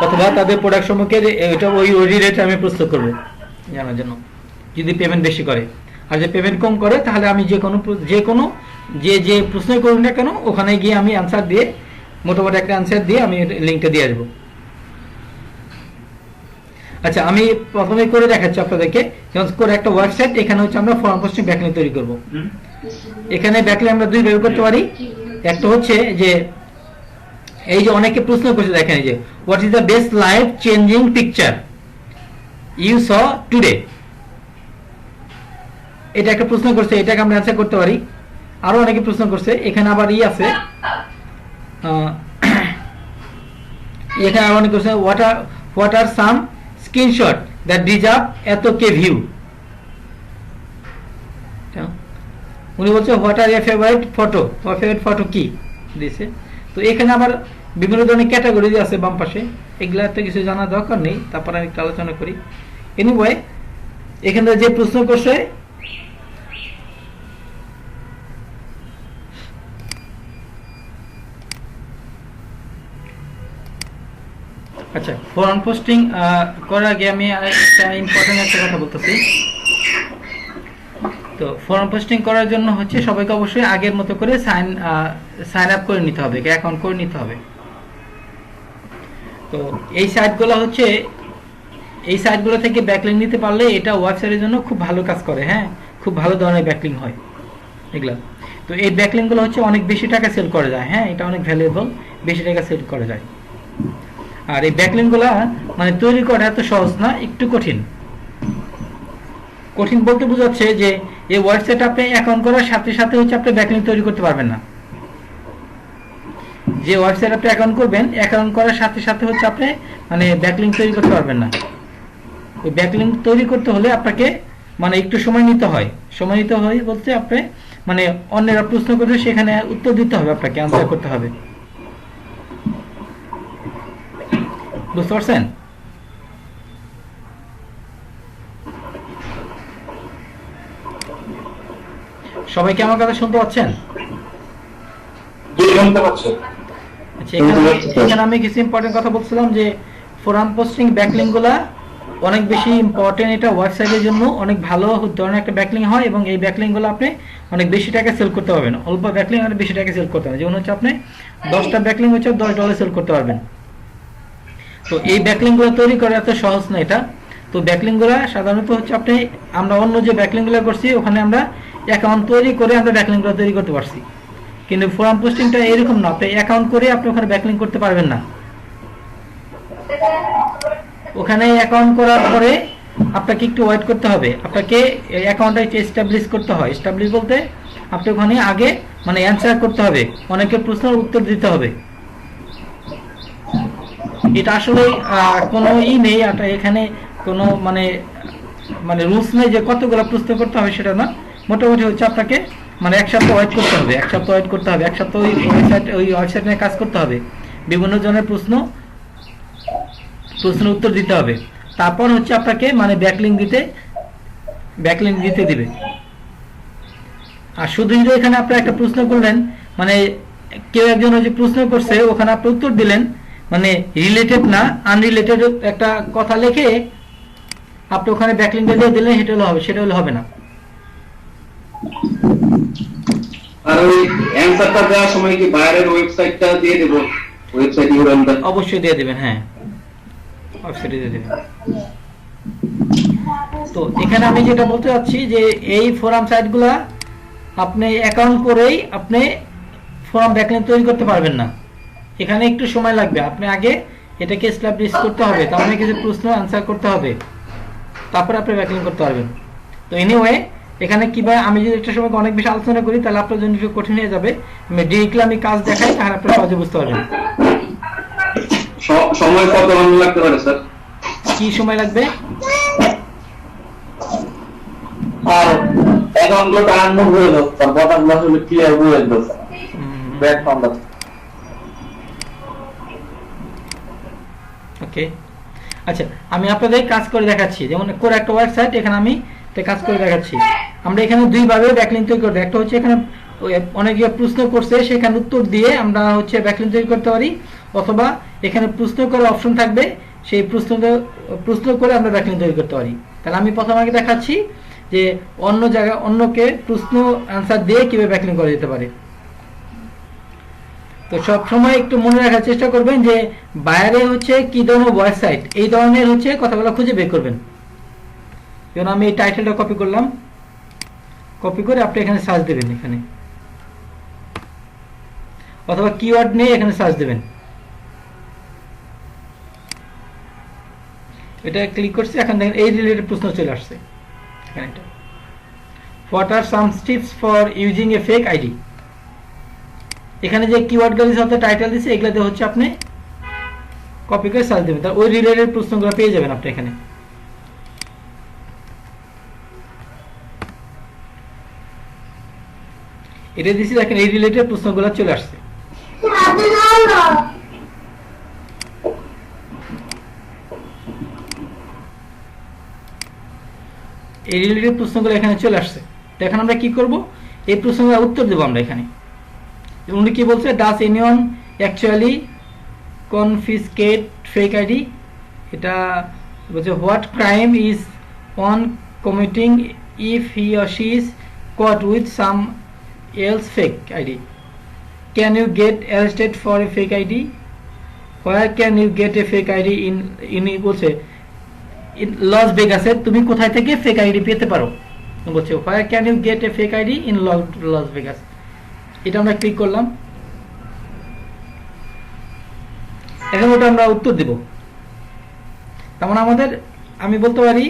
অথবা তাদের প্রোডাক্ট সম্পর্কে এটা ওই রিলেটেড আমি প্রস্তুত করবো জানার জন্য, যদি পেমেন্ট বেশি করে। আর যে পেমেন্ট কম করে তাহলে আমি যে প্রশ্নই করুন না কেন ওখানে গিয়ে আমি আনসার দিয়ে, মোটামুটি একটা আনসার দিয়ে আমি লিঙ্কটা দিয়ে আসবো। আচ্ছা, আমি প্রথমে করে দেখাচ্ছি আপনাদেরকে। যেমন করে একটা ওয়েবসাইট, এখানে হচ্ছে আমরা ফর্ম পোস্টিং ব্যাকলিং তৈরি করব। এখানে ব্যাকলিং আমরা দুই ভাবে করতে পারি। একটা হচ্ছে যে এই যে অনেকে প্রশ্ন করছে, দেখেন যে what is the best life changing picture you saw today, এটা একটা প্রশ্ন করছে, এটাকে আমরা অ্যান্সার করতে পারি। আরো অনেকে প্রশ্ন করছে, এখানে আবার আছে, এখানে আরো অনেকে করছে what are some screenshot that deserve এত কে ভিউ। উনি বলছে what are your favourite photo, তোমার ফেভারিট ফটো কি দিয়েছে। তো এখানে আবার বিভিন্ন ধরনের ক্যাটাগরি আছে বাম পাশে, এগুলা তো কিছু জানার দরকার নেই, তারপর আমি একটু আলোচনা করি। এনিওয়ে, এখানে যে প্রশ্ন করছে আচ্ছা, ফর্ম পোস্টিং করার আগে আমি একটা ইম্পর্টেন্ট একটা কথা বলতেছি। তো ফর্ম পোস্টিং করার জন্য হচ্ছে সবাইকে অবশ্যই আগের মতো করে সাইন আপ করে নিতে হবে, অ্যাকাউন্ট করে নিতে হবে। তো এই সাইটগুলো থেকে ব্যাকলিং নিতে পারলে এটা ওয়েবসাইটের জন্য খুব ভালো কাজ করে। হ্যাঁ, খুব ভালো ধরনের ব্যাকলিং হয় এগুলা। তো এই ব্যাকলিংগুলো হচ্ছে অনেক বেশি টাকা সেল করা যায়। হ্যাঁ, এটা অনেক ভ্যালুয়েবল, বেশি টাকা সেল করা যায়। আর এই ব্যাকলিংগুলো মানে তৈরি করা এত সহজ না, একটু কঠিন। কঠিন বলতে বোঝাচ্ছে যে এই ওয়েবসাইট আপনি অ্যাকাউন্ট করার সাথে সাথে হচ্ছে আপনি ব্যাকলিং তৈরি করতে পারবেন না। যে ওয়েবসাইট আপনি অ্যাকাউন্ট করবেন, অ্যাকাউন্ট করার সাথে সাথে হচ্ছে আপনি মানে ব্যাকলিং তৈরি করতে পারবেন না। ওই ব্যাকলিং তৈরি করতে হলে আপনাকে মানে একটু সময় নিতে হয়। সময় নিতে হয় বলতে আপনি মানে অন্যরা প্রশ্ন করলে সেখানে উত্তর দিতে হবে, আপনাকে আনসার করতে হবে। বুঝতে পারছেন? সবাইকে আমার কথা শুনতে পাচ্ছেন? আচ্ছা, এখানে আমি কিছু ইম্পর্টেন্ট কথা বলছিলাম যে ফোরাম পোস্টিং ব্যাকলিং গুলা অনেক বেশি ইম্পর্টেন্ট। এটা ওয়েবসাইটের জন্য অনেক ভালো ধরনের একটা ব্যাকলিং হয়, এবং এই ব্যাকলিং গুলো আপনি অনেক বেশি টাকা সেল করতে পারবেন। অল্প ব্যাকলিং অনেক বেশি টাকা সেল করতে পারবেন। যেমন হচ্ছে আপনি 10টা ব্যাকলিং হচ্ছে $10 সেল করতে পারবেন। তো এই ব্যাকলিং গুলো তৈরি করা এত সহজ না এটা। তো ব্যাকলিং গুলা সাধারণত হচ্ছে আমরা অন্য যে ব্যাকলিং গুলো করছি ওখানে আমরা অ্যাকাউন্ট তৈরি করে আমরা ব্যাকলিং গুলো তৈরি করতে পারছি, কিন্তু ফোরাম পোস্টিংটা এরকম না। আপনি অ্যাকাউন্ট করে আপনি ওখানে ব্যাকলিং করতে পারবেন না। ওখানে অ্যাকাউন্ট করার পরে আপনাকে একটু ওয়েট করতে হবে, আপনাকে অ্যাকাউন্টটা এস্টাবলিশ করতে হয়। এস্টাবলিশ বলতে আপনি ওখানে আগে মানে অ্যান্সার করতে হবে, অনেকের প্রশ্নের উত্তর দিতে হবে। এটা আসলে কোনো নেই, এখানে কোনো মানে রুলস নেই যে কতগুলো প্রশ্ন করতে হবে, সেটা না। মোটামুটি হচ্ছে আপনাকে মানে 1 সপ্তাহ ওয়েট করতে হবে, 1 সপ্তাহ ওয়েট করতে হবে, 1 সপ্তাহ ওই ওয়েবসাইট নিয়ে কাজ করতে হবে, বিভিন্ন ধরনের প্রশ্ন উত্তর দিতে হবে। তারপর হচ্ছে আপনাকে মানে ব্যাকলিং দিতে দিবে। আর শুধু যদি এখানে আপনি একটা প্রশ্ন করলেন, মানে কেউ একজন হচ্ছে প্রশ্ন করছে, ওখানে আপনি উত্তর দিলেন, মানে রিলেটেড না আনরিলেটেড একটা কথা লিখে আপনি ওখানে ব্যাকলিংকটা দিয়ে দিলেন, সেটা হলে হবে না। আর ওই অ্যানসারটা দেওয়ার সময় কি বাইরের ওয়েবসাইটটা দিয়ে দেব, ওয়েবসাইট ইউআরএলটা? অবশ্যই দিয়ে দিবেন, হ্যাঁ ওয়েবসাইটে দিয়ে দিবেন। তো এখানে আমি যেটা বলতে চাচ্ছি যে এই ফোরাম সাইটগুলা আপনি অ্যাকাউন্ট করেই আপনি ফোরাম ব্যাকলিংক তৈরি করতে পারবেন না, এখানে একটু সময় লাগবে। আপনি আগে এটাকে এস্টাবলিশ করতে হবে, তার মানে কিছু প্রশ্ন আনসার করতে হবে, তারপরে আপনি ব্যাকলিংক করতে পারবেন। তো এনিওয়ে এখানে কিভাবে, আমি যদি একটা সময় অনেক বেশি আলোচনা করি তাহলে আপনার জন্য একটু কঠিন হয়ে যাবে। ডিরেক্টলি আমি কাজ দেখাই, তাহলে আপনি সহজে বুঝতে পারবেন। সময় কত ঘন্টা লাগতে পারে স্যার? কি সময় লাগবে? আর অ্যাকাউন্টগুলো আনমোড হয়ে যাচ্ছে, স্যার বটনগুলো আসলে ক্লিয়ার হয়ে যাচ্ছে ব্যাকগ্রাউন্ডটা। ওকে, আচ্ছা আমি আপনাদের কাজ করে দেখাচ্ছি। যেমন করে একটা ওয়েবসাইট, এখানে আমি কাজ করে দেখাচ্ছি। আমরা এখানে দুই ভাবে ব্যাকলিংক তৈরি করতে, একটা হচ্ছে এখানে অনেকে প্রশ্ন করছে সেখানে উত্তর দিয়ে আমরা হচ্ছে ব্যাকলিংক তৈরি করতে পারি, অথবা এখানে প্রশ্ন করার অপশন থাকবে, সেই প্রশ্ন করে আমরা ব্যাকলিংক তৈরি করতে পারি। তাহলে আমি প্রথমে আগে দেখাচ্ছি যে অন্য জায়গায় অন্যকে প্রশ্ন আনসার দিয়ে কিভাবে ব্যাকলিংক করা যেতে পারে। তো সব সময় একটু মনে রাখার চেষ্টা করবেন যে বাইরে হচ্ছে কি ধরনের ওয়েবসাইট, এই ধরনের হচ্ছে কথাগুলো খুঁজে বের করবেন। যেমন আমি এই টাইটেলটা কপি করলাম, কপি করে আপনি এখানে সার্চ দেবেন, এখানে অথবা কিওয়ার্ড নিয়ে এখানে সার্চ দেবেন। এটা ক্লিক করছি, এখন দেখেন এই রিলেটেড প্রশ্ন চলে আসছে। What are some tips for using a fake ID. এখানে যে কিওয়ার্ডগুলো সাথে টাইটেল দিছে এগুলাতে হচ্ছে আপনি কপি করে সার্চ দেবেন, তার ওই রিলেটেড প্রশ্নগুলো পেয়ে যাবেন আপনি এখানে। এটা দিছি, দেখেন এই রিলেটেড প্রশ্নগুলো চলে আসছে। এই রিলেটেড প্রশ্নগুলো এখানে চলে আসছে। তো এখন আমরা কি করব, এই প্রশ্নগুলোর উত্তর দেব আমরা এখানে। উনি কি বলছে, does anyone actually confiscate fake ID. এটা বলছে what crime is one committing if he or she is caught with some else fake ID. Can you get arrested for a fake ID? Where can you get a fake ID in বলছে in Las Vegas এ তুমি কোথায় থেকে fake ID পেতে পারো, বলছে where can you get a fake ID in Las Vegas। এটা আমরা click করলাম, এখন ওটা আমরা উত্তর দেব। তেমন আমাদের আমি বলতে পারি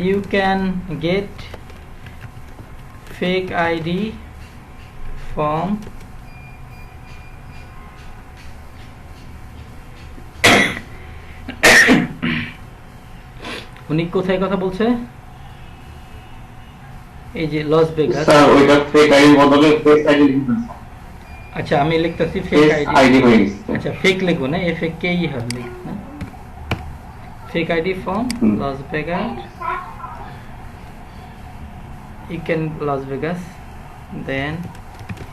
you can get fake ID from উনি কোথায় কথা বলছে, এই যে লস ভেগাস। স্যার ওইটা ফেক আইডি বদলে ফেক আইডি লিখবেন। আচ্ছা আমি লিখতেছি ফেক আইডি হয়ে গেছে। আচ্ছা ফেক লিখবো না, এফ এ কে ই হবে না, fake ID from Las Vegas. You can Las Vegas, then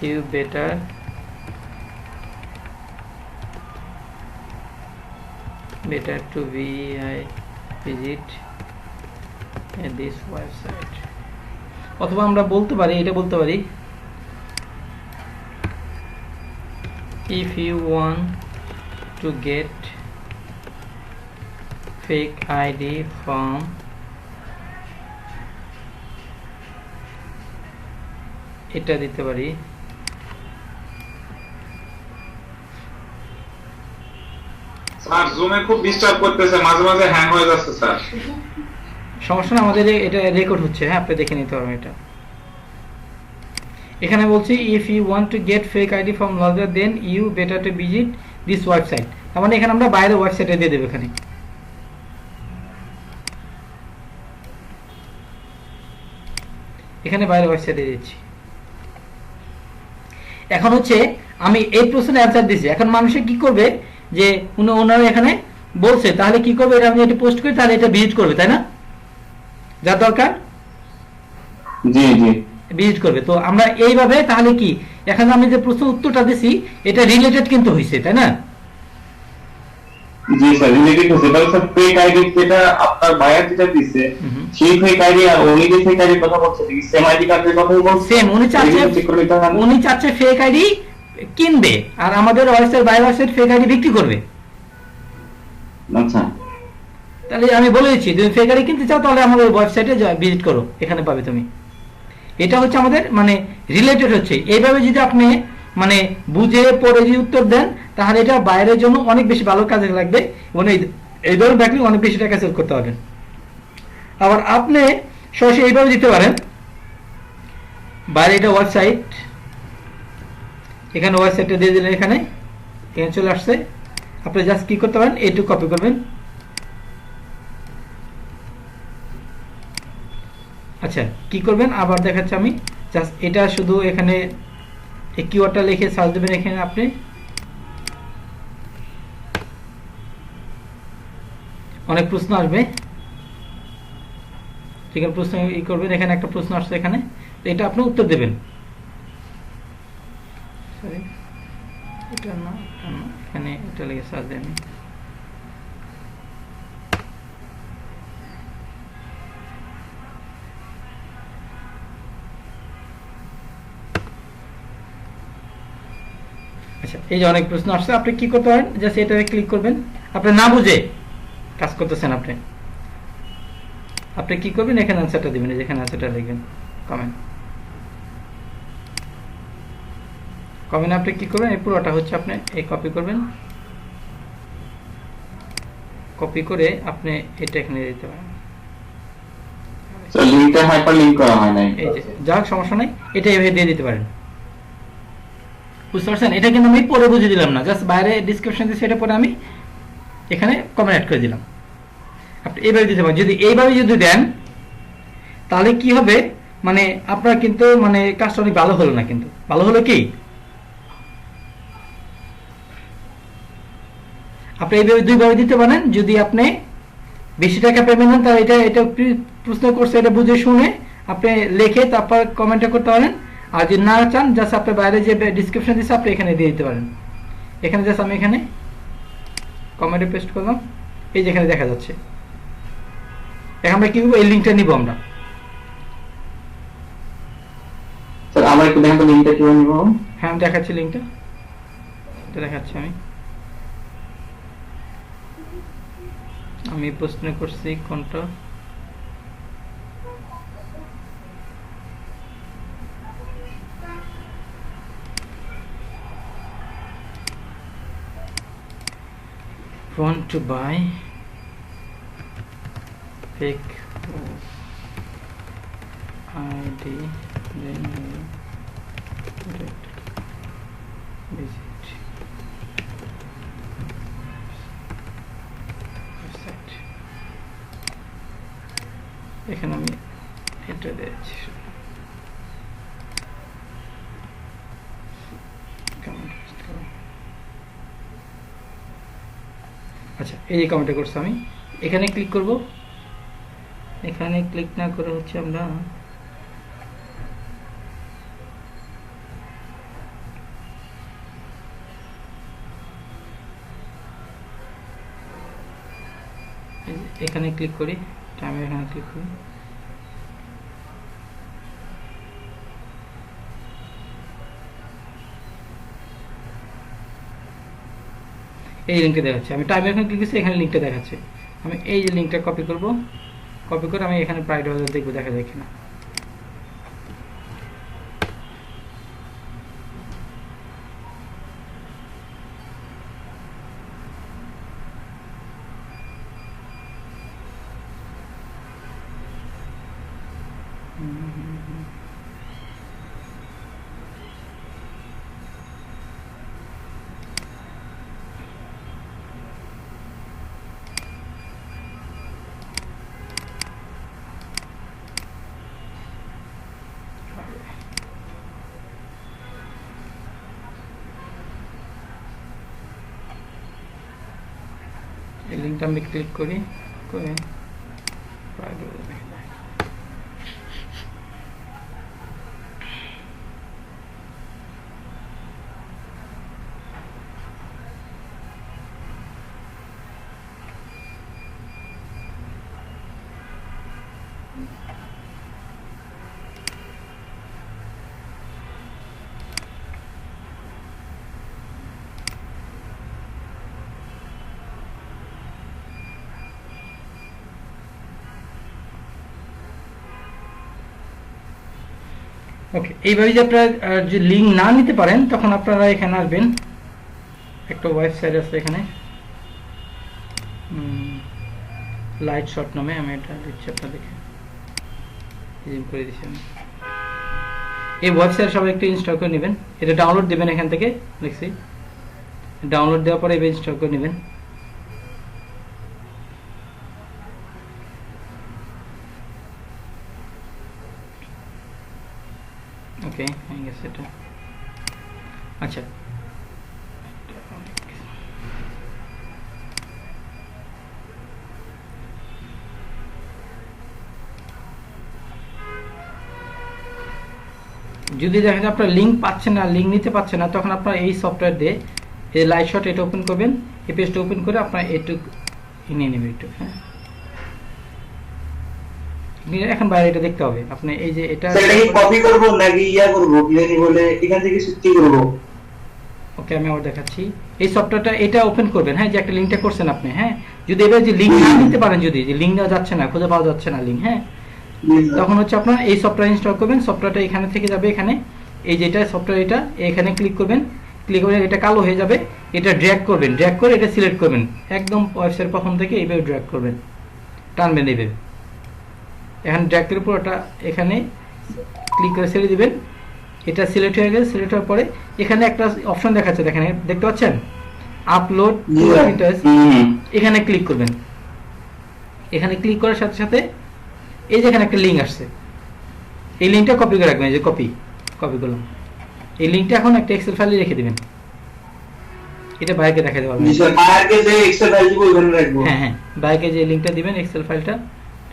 you better to visit this website. অথবা আমরা বলতে পারি, এটা বলতে পারি if you want to get fake ID from এটা দিতে পারি স্যার জুমে খুব ডিস্টার্ব করতেছে, মাঝে মাঝে হ্যাং হয়ে যাচ্ছে স্যার। সমস্যা না, আমাদের এটা রেকর্ড হচ্ছে, হ্যাঁ আপনি দেখে নিতে পারবেন। এটা এখানে বলছি if you want to get fake ID from Lazada then you better to visit this website। তার মানে এখানে আমরা বাইরের ওয়েবসাইটে দিয়ে দেব, এখানে বাইরের ওয়েবসাইটে দিচ্ছি। এখন হচ্ছে আমি এই প্রশ্নের অ্যান্সার দিছি, এখন মানুষে কি করবে যে ওনারা এখানে বলছে, তাহলে কি করবে, এটা আমি এটা পোস্ট করি তাহলে এটা ভিজিট করবে, তাই না? যার দরকার জি জি ভিজিট করবে। তো আমরা এইভাবে তাহলে কি এখন আমি যে প্রশ্ন উত্তরটা দিছি এটা রিলেটেড কিন্তু হইছে, তাই না? জি স্যার রিলেটেড হচ্ছে এটা হচ্ছে ফেক আইডি যেটা আপনার বায়ার যেটা দিছে সেই ফেক আইডি আর উনি যে ফেক আইডির কথা বলছে কি সেম আইডি কার্ডের কথাই বলছে সেম উনি চাচ্ছে ফেক আইডি কিনবে আর আমাদের website by website fake ID বিক্রি করবে। আচ্ছা তাহলে আমি বলে দিচ্ছি তুমি ফেক আইডি কিনতে চাও তাহলে আমাদের ওয়েবসাইটে ভিজিট করো, এখানে পাবে তুমি। এটা হচ্ছে আমাদের মানে রিলেটেড হচ্ছে। এইভাবে যদি আপনি মানে বুঝে পড়ে যদি উত্তর দেন তাহলে এটা বাইরের জন্য অনেক বেশি ভালো কাজে লাগবে এবং এই ধরনের ব্যাকলি অনেক বেশি টাকা সেল করতে পারবেন। আবার আপনি সরাসরি এইভাবে দিতে পারেন, বাইরে এটা ওয়েবসাইট, এখানে ওয়েবসাইটটা দিয়ে দিলেন, এখানে চলে আসছে। আপনি জাস্ট কি করতে পারেন, এইটুকু কপি করবেন। আচ্ছা কি করবেন আবার দেখাচ্ছি আমি, জাস্ট এটা শুধু এখানে এই কিওয়ার্ডটা লিখে সার্চ দেবেন। এখানে আপনি অনেক প্রশ্ন আসবে, সেখানে প্রশ্ন ই করবেন। এখানে একটা প্রশ্ন আসছে, এখানে এটা আপনি উত্তর দেবেন। সরি এটা না, এখানে এটা লিখে সার্চ দেন। আচ্ছা এই যে অনেক প্রশ্ন আসছে, আপনি কি করতে পারেন, জাস্ট এটাতে ক্লিক করবেন। আপনি না বুঝে কাজ করতেছেন, আপনি কি করবেন, এখানে আনসারটা দিবেন, যেখানে আনসারটা লিখবেন কমেন্ট আপনি কি করবেন, এই পুরোটা হচ্ছে আপনি এই কপি করবেন। কপি করে আপনি এটা এখানে দিতে পারেন। স্যার লিংকটা হাইপারলিংক করা হয় নাই, এই যে যাক সমস্যা নাই, এটা এভাবে দিয়ে দিতে পারেন। বুঝতে পারছেন? এটা কিন্তু আমি পরে বুঝিয়ে দিলাম না, জাস্ট বাইরে ডেসক্রিপশন দিয়েছি, এটা পরে আমি এখানে কমেন্ট অ্যাড করে দিলাম। আপনি এইভাবে দিতে পারেন। যদি এইভাবে যদি দেন তাহলে কি হবে, মানে আপনার কিন্তু মানে কাজটা অনেক ভালো হলো না, কিন্তু ভালো হলো কি আপনি এইভাবে দুইভাবে দিতে পারেন। যদি আপনি বেশি টাকা পেমেন্ট নেন তাহলে এটা প্রশ্ন করছে এটা বুঝে শুনে আপনি লিখে তারপর কমেন্টটা করতে পারেন। আর যদি না চান জাস্ট আপনি বাইরে যে ডিসক্রিপশন দিচ্ছে আপনি এখানে দিয়ে দিতে পারেন। এখানে জাস্ট আমি এখানে কমেন্টে পেস্ট করলাম, এই যেখানে দেখা যাচ্ছে। এখন আমরা কি করবো, এই লিঙ্কটা নিব আমরা। স্যার আমার একটু দেখেন তো লিংকটা কিভাবে নিব। হ্যাঁ আমি দেখাচ্ছি লিঙ্কটা, এটা দেখাচ্ছি আমি প্রশ্ন করছি কোনটা, want to buy fake ID then visit website। এখানে আমি এটা দিয়েছি, আচ্ছা এই যে কমেন্টটা করছি আমি, এখানে ক্লিক করব। এখানে ক্লিক না করে হচ্ছে আমরা এখানে ক্লিক করি, আমি এখানে ক্লিক করি। এই লিঙ্কটা দেখাচ্ছে, আমি টাইম এখানে ক্লিক করছি, এখানে লিঙ্কটা দেখাচ্ছে। আমি এই যে লিঙ্কটা কপি করব, কপি করে আমি এখানে প্রাইড বাজার দেখবো দেখা যায় কিনা। এই লিঙ্কটা আমি ক্লিক করি, করে ওকে, এইভাবে যে আপনারা যে লিঙ্ক না নিতে পারেন তখন আপনারা এখানে আসবেন, একটা ওয়েবসাইট আছে এখানে লাইট শট নামে, আমি এটা দিচ্ছি আপনাদেরকে, জুম করে দিচ্ছি আমি। এই ওয়েবসাইট সবাই একটু ইনস্টল করে নেবেন, এটা ডাউনলোড দেবেন এখান থেকে, দেখছি ডাউনলোড দেওয়ার পরে এবার ইনস্টল করে নেবেন। ওকে, হয়ে গেছে এটা। আচ্ছা, যদি দেখেন আপনার লিঙ্ক পাচ্ছেন না, লিঙ্ক নিতে পারছেন না, তখন আপনার এই সফটওয়্যার দিয়ে এই লাইট শট এটা ওপেন করবেন, এই পেজটা ওপেন করে আপনার এইটুকু নিয়ে নেবেন একটু। হ্যাঁ, এখন বাইরে এটা দেখতে হবে আপনি, এই যে এটা কপি করব নাকি ইয়া করব বিরিয়ানি বলে এখান থেকে সৃষ্টি করব। ওকে, আমি আবার দেখাচ্ছি। এই সফটওয়্যারটা এটা ওপেন করবেন, হ্যাঁ, যে একটা লিঙ্কটা করছেন আপনি। হ্যাঁ, যদি এবার যে লিঙ্ক না নিতে পারেন, যদি যে লিঙ্ক দেওয়া যাচ্ছে না, খুঁজে পাওয়া যাচ্ছে না লিঙ্ক, হ্যাঁ, তখন হচ্ছে আপনার এই সফটওয়্যার ইনস্টল করবেন। সফটওয়্যারটা এখানে থেকে যাবে, এখানে এই যেটা সফটওয়্যার, এটা এখানে ক্লিক করবেন, ক্লিক করে এটা কালো হয়ে যাবে, এটা ড্র্যাগ করবেন, ড্র্যাগ করে এটা সিলেক্ট করবেন, একদম ওয়েবসাইট প্রথম থেকে এইভাবে ড্র্যাগ করবেন, টানবেন এইভাবে। এখন ড্র্যাগ করে পুরোটা এখানে ক্লিক করে ছেড়ে দিবেন, এটা সিলেক্ট হয়ে গেছে। সিলেক্ট হওয়ার পরে এখানে একটা অপশন দেখাচ্ছে, দেখেন দেখতে পাচ্ছেন, আপলোড এখানে ক্লিক করবেন। এখানে ক্লিক করার সাথে সাথে এই যে এখানে একটা লিঙ্ক আসছে, এই লিঙ্কটা কপি করে রাখবেন, এই যে কপি করলাম, এই লিঙ্কটা এখন একটা এক্সেল ফাইলে রেখে দিবেন, এটা বাইকে দেখা দেওয়া হবে। হ্যাঁ হ্যাঁ, বাইকে যে লিঙ্কটা দিবেন এক্সেল ফাইলটা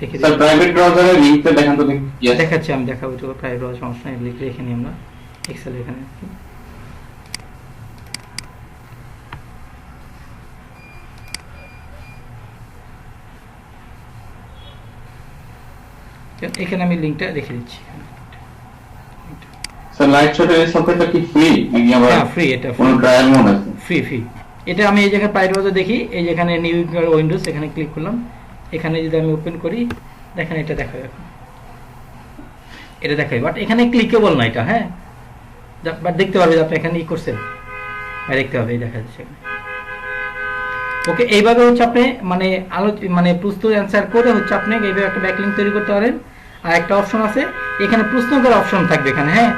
রেখে দিবেন। প্রাইভেট ব্রাউজারে লিংকটা দেখান তো দেখি। দেখাচ্ছি, আমি দেখাবো, তো প্রাইভেট ব্রাউজার সমস্যা নেই, লিখে রেখে নিই আমরা এক্সেল এখানে। এখানে আমি লিংকটা রেখে দিচ্ছি। স্যার লাইট শটের সফটওয়্যারটা কি ফ্রি নাকি আবার? হ্যাঁ, ফ্রি, এটা কোন ট্রায়াল মোড আছে? ফ্রি। এটা আমি এই জায়গায় প্রাইভেট ব্রাউজার দেখি, এই যেখানে নিউ উইন্ডোজ, এখানে ক্লিক করলাম, এখানে যদি আমি ওপেন করি, দেখেন এটা দেখাবে, এখন এটা দেখাবে, বাট এখানে ক্লিকেবল না এটা। হ্যাঁ, বাট দেখতে পারবে যে আপনি এখানে ই করছেন, দেখতে পাবে, এই দেখা যাচ্ছে এখানে। ওকে, এইভাবে হচ্ছে আপনি মানে প্রশ্ন অ্যান্সার করে হচ্ছে আপনি এইভাবে একটা ব্যাকলিঙ্ক তৈরি করতে পারেন। আর একটা অপশন আছে এখানে, প্রশ্ন করার অপশন থাকবে এখানে। হ্যাঁ,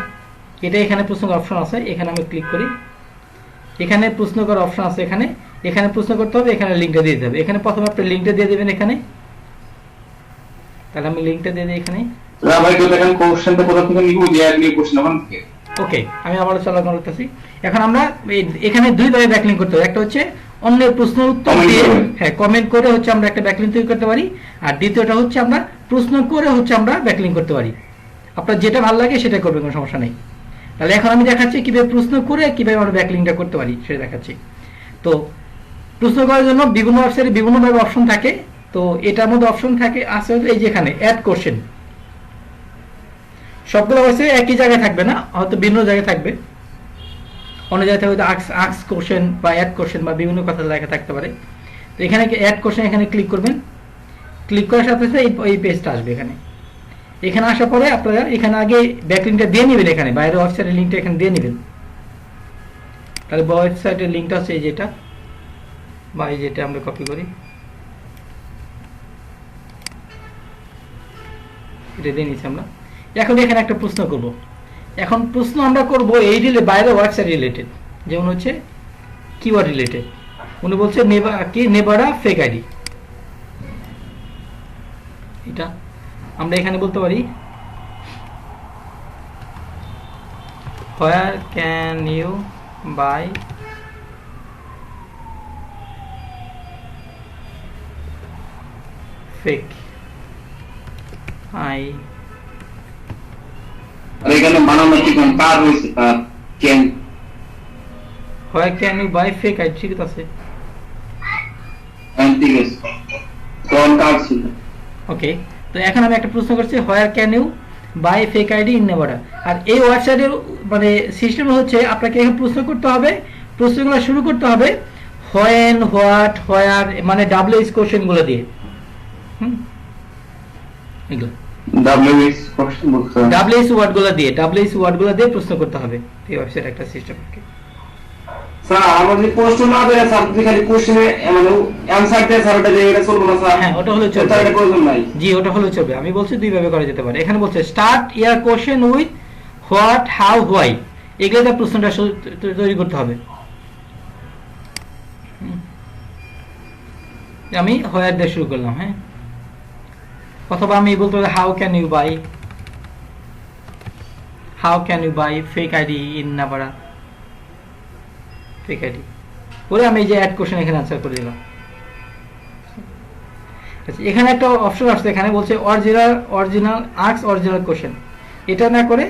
এটা এখানে প্রশ্ন করার অপশন আছে, এখানে আমি ক্লিক করি, এখানে প্রশ্ন করার অপশন আছে, এখানে প্রশ্ন করতে হবে, এখানে লিঙ্কটা দিয়ে দিতে হবে। এখানে প্রথমে আপনি লিঙ্কটা দিয়ে দেবেন এখানে, তাহলে আমি লিঙ্কটা দিয়ে দিই এখানে। ওকে, আমি আবার চালু করতেছি। এখন আমরা এখানে দুইভাবে ব্যাকলিঙ্ক করতে হবে, একটা হচ্ছে অন্যের প্রশ্নের উত্তর দিয়ে, হ্যাঁ, কমেন্ট করে হচ্ছে আমরা একটা ব্যাকলিঙ্ক তৈরি করতে পারি, আর দ্বিতীয়টা হচ্ছে আমরা প্রশ্ন করে হচ্ছে আমরা ব্যাকলিঙ্ক করতে পারি। আপনার যেটা ভালো লাগে সেটা করবেন, কোনো সমস্যা নেই। তাহলে এখন আমি দেখাচ্ছি কিভাবে প্রশ্ন করে কিভাবে আমরা ব্যাকলিঙ্কটা করতে পারি সেটা দেখাচ্ছি। তো প্রশ্ন করার জন্য বিভিন্ন ওয়েবসাইটে বিভিন্নভাবে অপশন থাকে, তো এটার মধ্যে অপশন থাকে আছে এই যে এখানে অ্যাড কোশ্চেন। সবগুলো ওয়েবসাইটে একই জায়গায় থাকবে না, হয়তো বিভিন্ন জায়গায় থাকবে, অন্য জায়গায় থাকবে আক্স কোশ্চেন বা অ্যাড কোশ্চেন বা বিভিন্ন কথা লেখা থাকতে পারে। তো এখানে অ্যাড কোশ্চেন, এখানে ক্লিক করবেন, ক্লিক করার সাথে সাথে এই পেজটা আসবে। এখানে আসার পরে আপনারা এখানে আগে ব্যাকলিঙ্কটা দিয়ে নেবেন, এখানে বাইরের ওয়েবসাইটের লিঙ্কটা এখানে দিয়ে নেবেন। তাহলে ওয়েবসাইটের লিঙ্কটা হচ্ছে এই যেটা, বা এই যেটা আমরা কপি করি, এটা দিয়ে নিচ্ছি আমরা। এখন এখানে একটা প্রশ্ন করব, এখন প্রশ্ন আমরা করব এই বাইরের ওয়েবসাইট রিলেটেড, যেমন হচ্ছে কিওয়ার্ড রিলেটেড। উনি বলছে নেভারা ফেক আইডি, এটা আমরা এখানে বলতে পারি where can you buy fake I এখানে বানানো ঠিক কার হইছে, কার কেন where can you buy fake ID, ঠিক আছে, ঠিক আছে, কোন কার ছিল। ওকে, তো এখন আমি একটা প্রশ্ন করছি where can you buy fake ID in Nevada। আর এই ওয়েবসাইটের মানে সিস্টেম হচ্ছে আপনাকে এখানে প্রশ্ন করতে হবে, প্রশ্নগুলো শুরু করতে হবে when, what, where, মানে WH কোশ্চেন গুলো দিয়ে। এগুলো WS কোশ্চেন বলছো WS ওয়ার্ডগুলো দিয়ে প্রশ্ন করতে হবে এই ওয়েবসাইট একটা সিস্টেম থাকে। স্যার আমরা যদি প্রশ্ন না দেয় স্যার যদি খালি কোশ্চেনে মানে অ্যানসার দেয় স্যার ওটা দিয়ে এটা চলবে না স্যার। হ্যাঁ ওটা হলো চলবে, তার এটা প্রয়োজন নাই। জি ওটা হলো চলবে। আমি বলছি দুই ভাবে করা যেতে পারে। এখানে বলছে start year question with what, how, why, এগুলোতে প্রশ্নটা তৈরি করতে হবে। আমি হোয়ার দিয়ে শুরু করলাম, হ্যাঁ, অথবা আমি বলতে পারি how can you buy fake ID in Navarra, fake ID করে আমি এই যে অ্যাড কোশ্চেন এখানে আনসার করে দিলাম। আচ্ছা এখানে একটা অপশন আসছে, এখানে বলছে অরিজিনাল কোশ্চেন। এটা না করে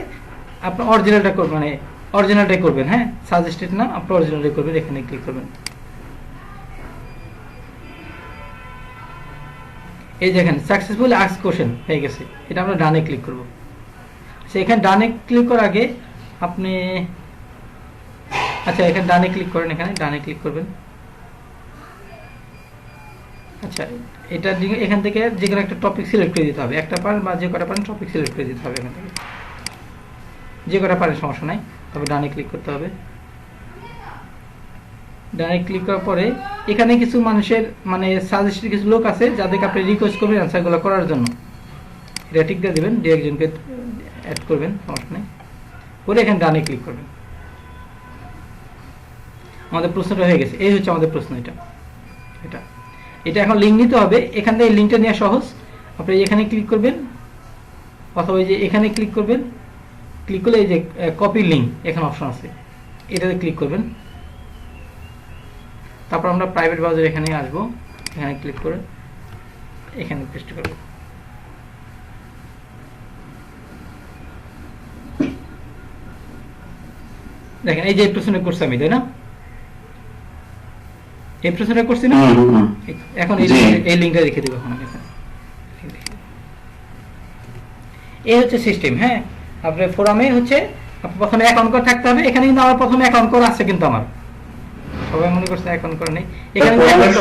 আপনি অরিজিনালটা করবেন, মানে অরিজিনালটাই করবেন, হ্যাঁ, সাজেস্টেড না, আপনি অরিজিনালটাই করবেন। এখানে ক্লিক করবেন, এই দেখেন সাকসেসফুল আস্ক কোশ্চেন হয়ে গেছে। এটা আমরা ডানে ক্লিক করব। আচ্ছা এখানে ডানে ক্লিক করার আগে আপনি, আচ্ছা এখানে ডানে ক্লিক করেন, এখানে ডানে ক্লিক করবেন। আচ্ছা এটা এখান থেকে যে কোনো একটা টপিক সিলেক্ট করে দিতে হবে, একটা পারেন বা যে কটা পারেন টপিক সিলেক্ট করে দিতে হবে। এখান থেকে যে কটা পারেন সমস্যা নাই, তবে ডানে ক্লিক করতে হবে। ডানে ক্লিক করার পরে এখানে কিছু মানুষের মানে সাজেস্টেড কিছু লোক আছে যাদেরকে আপনি রিকোয়েস্ট করবেন অ্যান্সারগুলো করার জন্য। এটা টিক দিয়ে দেবেন, দিয়ে একজনকে অ্যাড করবেন, সমস্যা নেই, করে এখানে ডানে ক্লিক করবেন। আমাদের প্রশ্নটা হয়ে গেছে। এই হচ্ছে আমাদের প্রশ্ন। এটা এখন লিঙ্ক নিতে হবে। এখান থেকে লিঙ্কটা নেওয়া সহজ। আপনি এখানে ক্লিক করবেন, অথবা এই যে এখানে ক্লিক করবেন, ক্লিক করলে এই যে কপি লিঙ্ক এখানে অপশন আছে, এটাতে ক্লিক করবেন। তারপর আমরা প্রাইভেট ব্রাউজার এখানে আসবো, এখানে ক্লিক করে এখানে পেস্ট করব। দেখেন এই যে প্রশ্নটা করছি আমি, তাই না? এই প্রশ্নটা করছি না? এখন এই লিঙ্কটা রেখে দেবো। এখন এই হচ্ছে সিস্টেম, হ্যাঁ। আপনার ফোরামে হচ্ছে প্রথমে অ্যাকাউন্ট করা থাকতে হবে। এখানে কিন্তু আমার প্রথমে অ্যাকাউন্ট করা আছে, কিন্তু আমার সবাই মনে করছে অ্যাকাউন্ট করা নেই। এখানে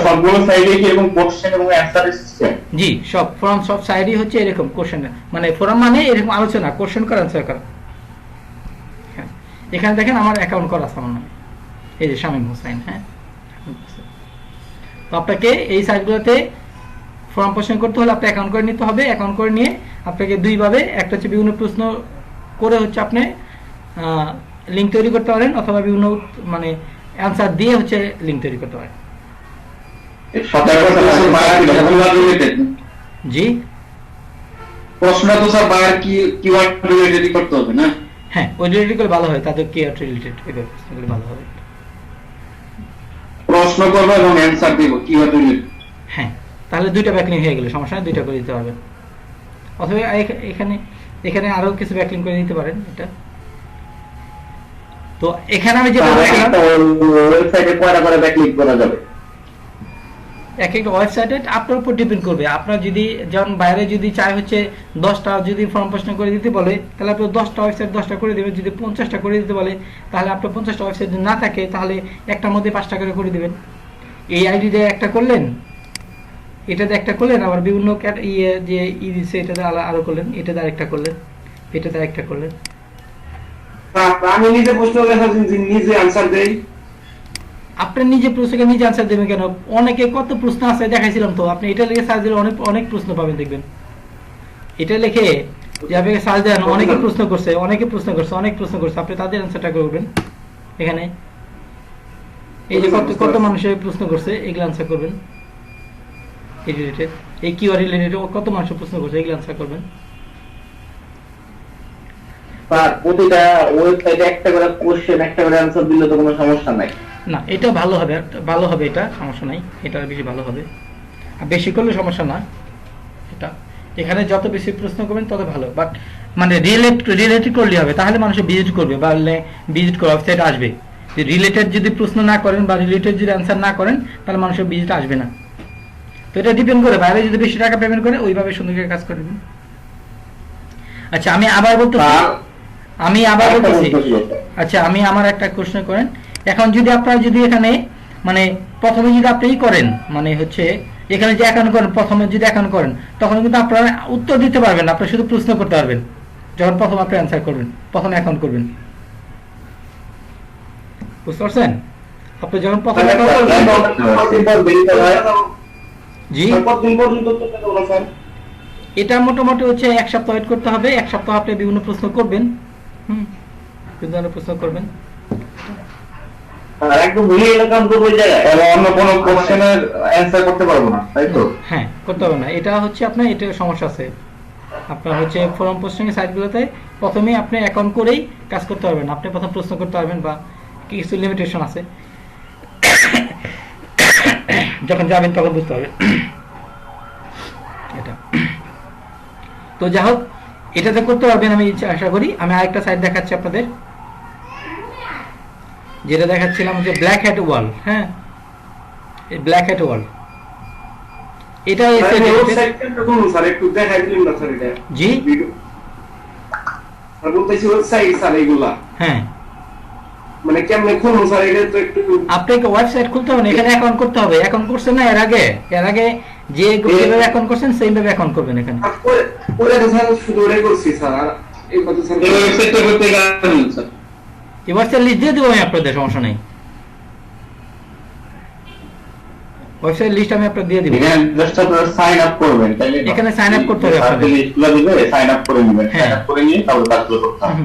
সবগুলো সাইডে কি এরকম কোশ্চেন এবং অ্যানসার সিস্টেম? জি, সব ফোরাম সব সাইডই হচ্ছে এরকম কোশ্চেন, মানে ফোরাম মানে এরকম আলোচনা, কোশ্চেন করা, অ্যানসার করা। এখানে দেখেন আমার অ্যাকাউন্ট করা আছে আমার নামে, এই যে শামীম হোসেন, হ্যাঁ। তো আপনাকে এই সাইটগুলোতে ফর্ম পোষণ করতে হলে আপনি অ্যাকাউন্ট করে নিতে হবে। অ্যাকাউন্ট করে নিয়ে আপনাকে দুইভাবে, একটা হচ্ছে বিভিন্ন প্রশ্ন করে হচ্ছে আপনি লিঙ্ক তৈরি করতে পারেন, অথবা বিভিন্ন মানে অ্যান্সার দিয়ে হচ্ছে লিঙ্ক তৈরি করতে পারেন। জি, প্রশ্নটা তো স্যার বায়ার কিওয়ার্ড রিলেটেড করতে হবে না? হ্যাঁ, ওই রিলেটেড করে ভালো হয়, তাদের কিওয়ার্ড রিলেটেড এইভাবে প্রশ্নগুলো ভালো হবে। প্রশ্ন করব এবং অ্যানসার দেব কিওয়ার্ড রিলেটেড। হ্যাঁ, তাহলে দুইটা ব্যাকলিং হয়ে গেল, সমস্যা নেই, দুইটা করে দিতে পারবেন। অথবা এখানে আরো কিছু ব্যাকলিং করে দিতে পারেন। এটা তো এখানে আমি যে ওয়েবসাইটে কয়টা করে ব্যাকলিং করা যাবে? এক একটা ওয়েবসাইটে আপনার উপর ডিপেন্ড করবে। আপনার যদি যেমন বাইরে যদি চাই হচ্ছে 10টা যদি ফর্ম প্রশ্ন করে দিতে বলে, তাহলে আপনি 10টা ওয়েবসাইট 10টা করে দেবেন। যদি 50টা করে দিতে বলে, তাহলে আপনার 50টা ওয়েবসাইট যদি না থাকে, তাহলে একটার মধ্যে 5টা করে দিবেন। এই আইডি দিয়ে একটা করলেন, এটাতে একটা করলেন, আবার বিভিন্ন যে দিচ্ছে এটাতে আরো করলেন, এটাতে আরেকটা করলেন, এটাতে আরেকটা করলেন। আমি নিজে প্রশ্ন নিজে আনসার দেই। আপনার নিজে প্রশ্নকে নিজে আনসার দেবেন কেন? অনেকে কত প্রশ্ন আছে দেখাইছিলাম তো। আপনি এটা লিখে সার্চ দিলে অনেক প্রশ্ন পাবেন, দেখবেন। এটা লিখে যে আপনি সার্চ দেন, অনেকে প্রশ্ন করছে, অনেক প্রশ্ন করছে, আপনি তাদের আনসারটা করবেন। এখানে এই যে কত মানুষের প্রশ্ন করছে, এগুলো আনসার করবেন। এই রিলেটেড, এই কিওয়ার্ড রিলেটেড কত মানুষের প্রশ্ন করছে, এগুলো আনসার করবেন। প্রতিটা ওয়েবসাইটে একটা করে কোশ্চেন, একটা করে অ্যানসার দিলে তো কোনো সমস্যা নাই। না, এটা ভালো হবে, এটা সমস্যা নাই, এটা বেশি ভালো হবে। আর বেশি করলে সমস্যা না। এটা এখানে যত বেশি প্রশ্ন করবেন তত ভালো, বাট মানে রিলেটেড করলে হবে, তাহলে মানুষ ভিজিট করবে বা ভিজিট করে ওয়েবসাইট আসবে। রিলেটেড যদি প্রশ্ন না করেন বা রিলেটেড যদি অ্যান্সার না করেন, তাহলে মানুষের ভিজিট আসবে না। তো এটা ডিপেন্ড করে, বাইরে যদি বেশি টাকা পেমেন্ট করে ওইভাবে সুন্দর করে কাজ করবেন। আচ্ছা আমি আবার বলতেছি, আচ্ছা আমি আমার একটা কোশ্চেন করেন। এখন যদি আপনারা যদি এখানে মানে প্রথমে যদি আপনি করেন, মানে হচ্ছে এখানে যে অ্যাকাউন্ট করেন, প্রথমে যদি অ্যাকাউন্ট করেন তখন কিন্তু আপনারা উত্তর দিতে পারবেন, আপনি শুধু প্রশ্ন করতে পারবেন যখন প্রথম আপনি অ্যান্সার করবেন, প্রথমে অ্যাকাউন্ট করবেন। বুঝতে পারছেন? আপনি যখন প্রথম অ্যাকাউন্ট করবেন, জি এটা মোটামুটি হচ্ছে 1 সপ্তাহ ওয়েট করতে হবে। 1 সপ্তাহ আপনি বিভিন্ন প্রশ্ন করবেন, বিভিন্ন ধরনের প্রশ্ন করবেন। আর একদম রিয়েল অ্যাকাউন্ট করব ওই জায়গায়, আর অন্য কোনো কোশ্চেনের অ্যানসার করতে পারবো না, তাই তো? হ্যাঁ, করতে হবে না। এটা হচ্ছে আপনার এটা সমস্যা আছে আপনার হচ্ছে ফর্ম পোস্টিং সাইটগুলোতে প্রথমেই আপনি অ্যাকাউন্ট করেই কাজ করতে পারবেন। আপনি প্রথম প্রশ্ন করতে পারবেন বা কিছু লিমিটেশন আছে, যখন যাবেন তখন বুঝতে হবে এটা। তো যাই হোক, এটাতে করতে পারবেন আমি আশা করি। আমি আরেকটা সাইট দেখাচ্ছি আপনাদের, যেটা দেখাচ্ছিলাম যে ব্ল্যাক হ্যাট ওয়াল। হ্যাঁ, এই ব্ল্যাক হ্যাট ওয়াল এটা স্যার একটু দেখাই দিলেন না স্যার? এটা জি আর বলতেছি ওয়েবসাইট স্যার এগুলা, হ্যাঁ, মানে কেমনে খুলুন স্যার? এটা তো একটু আপনাকে ওয়েবসাইট খুলতে হবে না, এখানে অ্যাকাউন্ট করতে হবে। অ্যাকাউন্ট করছেন না এর আগে যে যেভাবে অ্যাকাউন্ট করছেন সেইভাবে অ্যাকাউন্ট করবেন এখানে। ওরে তো স্যার শুধু ওরে করছি স্যার। আর এই কথা স্যার এই ওয়েবসাইটটা করতে গেলেন স্যার, এই ওয়েবসাইট লিস্ট দিয়ে দেবো আমি আপনাদের, সমস্যা নেই। ওয়েবসাইট লিস্ট আমি আপনাদের দিয়ে দিব। এখানে জাস্ট আপনারা সাইন আপ করবেন, তাইলে এখানে সাইন আপ করতে হবে আপনাদের। লিস্টগুলো দিবে, সাইন আপ করে নেবেন, সাইন আপ করে নিয়ে তারপর কাজগুলো করতে হবে।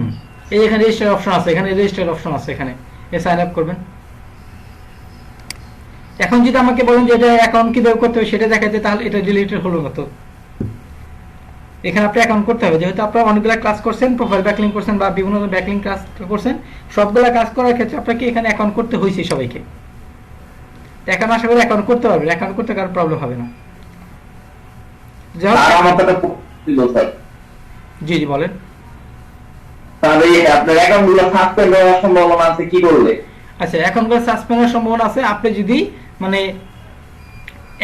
এই এখানে রেজিস্টার অপশন আছে, এখানে রেজিস্টার অপশন আছে, এখানে এই সাইন আপ করবেন। এখন যদি আমাকে বলেন যে এটা অ্যাকাউন্ট কিভাবে করতে হবে সেটা দেখাতে, তাহলে এটা ডিলিটেড হলো না। তো এখানে আপনি অ্যাকাউন্ট করতে হবে, যেহেতু আপনারা অনেকগুলো ক্লাস করছেন, প্রোফাইল ব্যাকলিং করছেন বা বিভিন্ন ব্যাকলিং ক্লাস করছেন, সবগুলা কাজ করার ক্ষেত্রে আপনাকে এখানে অ্যাকাউন্ট করতে হয়েছে সবাইকে। এখন আশা করি অ্যাকাউন্ট করতে পারবেন, অ্যাকাউন্ট করতে কারো প্রবলেম হবে না। আর আমার কথা ছিল স্যার, জি জি বলেন। তাহলে আপনার অ্যাকাউন্টগুলো সাসপেন্ড হওয়ার সম্ভাবনা আছে কি করলে? আচ্ছা, এখনকার সাসপেন্ডের সম্ভাবনা আছে আপনি যদি মানে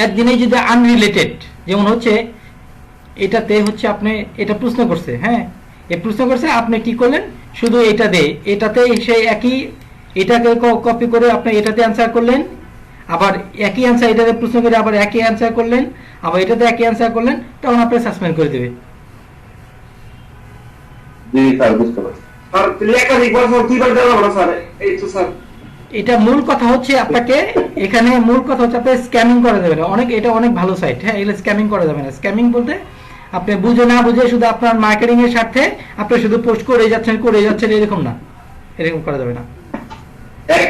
একদিনে যদি আনরিলেটেড, যেমন হচ্ছে এটাতে হচ্ছে আপনি এটা প্রশ্ন করছে, হ্যাঁ এই প্রশ্ন করছে, আপনি কি করলেন শুধু এটা দে, এটাতে সেই একই এটাকে কপি করে আপনি এটাতে অ্যান্সার করলেন, আবার একই অ্যান্সার এটাতে প্রশ্ন করে আবার একই অ্যান্সার করলেন, আবার এটাতে একই অ্যান্সার করলেন, তখন আপনি সাসপেন্ড করে দেবে। জি স্যার, বুঝতে পারছি। আর লেখা লিখবার স্যার কিভাবে দেওয়া হবে স্যার? এই তো স্যার এটা মূল কথা হচ্ছে আপনাকে এখানে মূল কথা হচ্ছে আপনি স্ক্যামিং করা যাবে না। এটা অনেক ভালো সাইট, হ্যাঁ, এগুলো স্ক্যামিং করা যাবে না। স্ক্যামিং বলতে আপনি বুঝে না বুঝে শুধু আপনার মার্কেটিং এর স্বার্থে আপনি শুধু পোস্ট করে যাচ্ছেন এরকম না, এরকম করা যাবে না। এক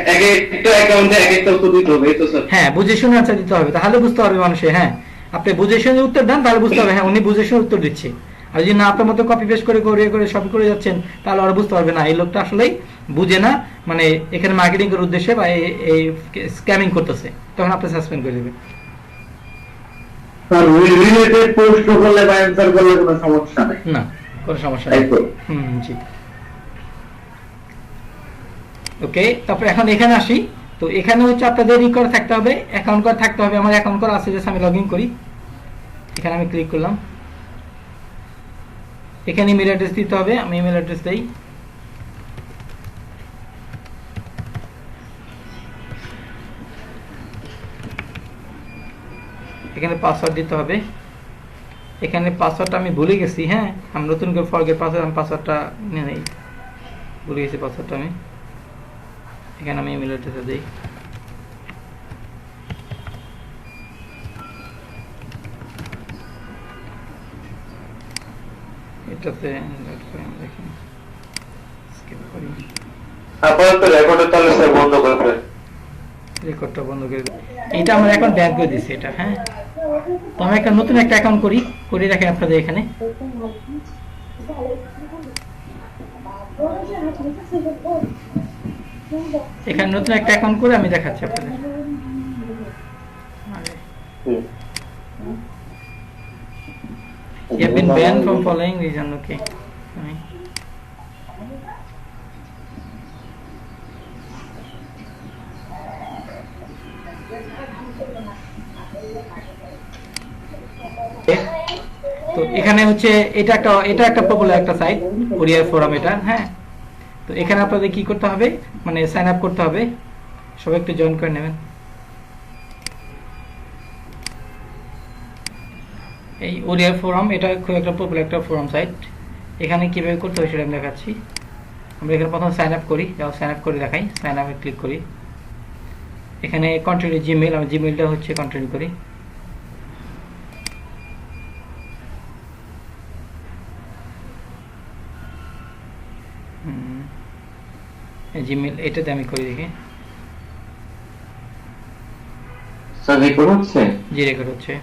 একটা অ্যাকাউন্টে এক একটা উত্তর দিতে হবে, এই তো স্যার? হ্যাঁ, বুঝে শুনে আনসার দিতে হবে, তাহলে বুঝতে পারবে মানুষে। হ্যাঁ, আপনি বুঝে শুনে উত্তর দেন, তাহলে বুঝতে হবে হ্যাঁ উনি বুঝে শুনে উত্তর দিচ্ছে। আর যদি না আপনার মতো কপি পেস্ট করে সব করে যাচ্ছেন, তাহলে ওরা বুঝতে পারবে না এই লোকটা আসলেই বুঝে না, মানে এখানে মার্কেটিং এর উদ্দেশ্যে বা এই স্ক্যামিং করতেছে, তখন আপনি সাসপেন্ড করে দেবেন। স্যার রিলেটেড পোস্ট করলে বা অ্যানসার করলে কোনো সমস্যা নেই? না, কোনো সমস্যা তাই নেই। তো? জি। ওকে, তারপর এখন এখানে আসি। তো এখানে হচ্ছে আপনাদের ই করে থাকতে হবে, অ্যাকাউন্ট করা থাকতে হবে। আমার অ্যাকাউন্ট করা আছে, জাস্ট আমি লগ ইন করি। এখানে আমি ক্লিক করলাম, এখানে ইমেল অ্যাড্রেস দিতে হবে, আমি ইমেল অ্যাড্রেস দেই। এখানে পাসওয়ার্ড দিতে হবে। এখানে পাসওয়ার্ডটা আমি ভুলে গেছি, হ্যাঁ আমি নতুন করে ফরগেট পাসওয়ার্ড, আমি পাসওয়ার্ডটা নেই, ভুলে গেছি পাসওয়ার্ডটা আমি। এখানে আমি ইমেল অ্যাড্রেসে দিই। এটাতে দেখি স্কিপ করি, আপাতত রেকর্ডটা তাহলে স্যার বন্ধ করে দেন। রেকর্ডটা বন্ধ করে দিই। এটা আমার অ্যাকাউন্ট ব্যান করে দিয়েছে এটা, হ্যাঁ। তো আমি একটা নতুন একটা অ্যাকাউন্ট করে রাখি আপনাদের এখানে। এখানে নতুন একটা অ্যাকাউন্ট করে আমি দেখাচ্ছি আপনাদের। You have been banned from following reason, okay. তো এখানে হচ্ছে এটা একটা পপুলার একটা সাইট, কোরিয়ার ফোরাম এটা, হ্যাঁ। তো এখানে আপনাদের কি করতে হবে, মানে সাইন আপ করতে হবে। সবাই একটু জয়েন করে নেবেন। এই ওরিয়া ফোরাম এটা খুব একটা পপুলার একটা ফোরাম সাইট। এখানে কিভাবে করতে হয় সেটা আমি দেখাচ্ছি। আমরা এখানে প্রথম সাইন আপ করি, যাও সাইন আপ করে দেখাই। সাইন আপে ক্লিক করি, এখানে কন্টিনিউ জিমেইল, আমি জিমেইলটা হচ্ছে কন্টিনিউ করি। জিমেইল এটাতে আমি করে দেখি। স্যার রেকর্ড হচ্ছে? জি রেকর্ড হচ্ছে।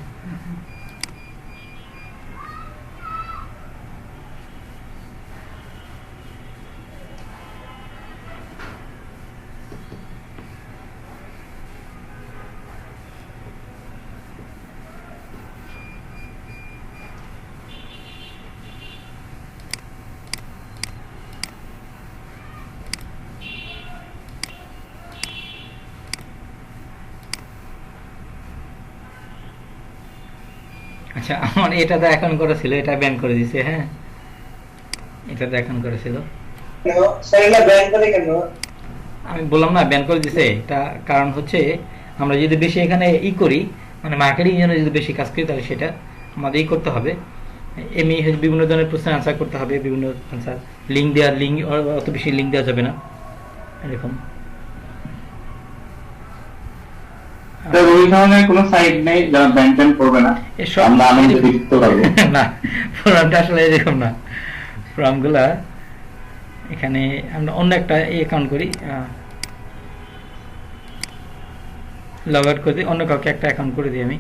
আচ্ছা, আমার এটা তো এখন করেছিল, এটা ব্যান করে দিছে। হ্যাঁ, এটা তো এখন করেছিল, আমি বললাম না ব্যান করে দিছে। এটা কারণ হচ্ছে আমরা যদি বেশি এখানে করি, মানে মার্কেটিং জন্য যদি বেশি কাজ করি, তাহলে সেটা আমাদের করতে হবে। এমনি বিভিন্ন ধরনের প্রশ্নের আনসার করতে হবে, বিভিন্ন আনসার লিঙ্ক দেওয়ার, লিঙ্ক অত বেশি লিঙ্ক দেওয়া যাবে না এরকম। ওই ধরনের কোনো সাইট নেই যারা ব্যাংক ব্যান করবে না, আমরা আনন্দে দিতে পারবো না। ফোরামটা আসলে এরকম না। ফোরামগুলা এখানে আমরা অন্য একটা অ্যাকাউন্ট করি, লগ আউট করে দিই, অন্য কাউকে একটা অ্যাকাউন্ট করে দিই আমি।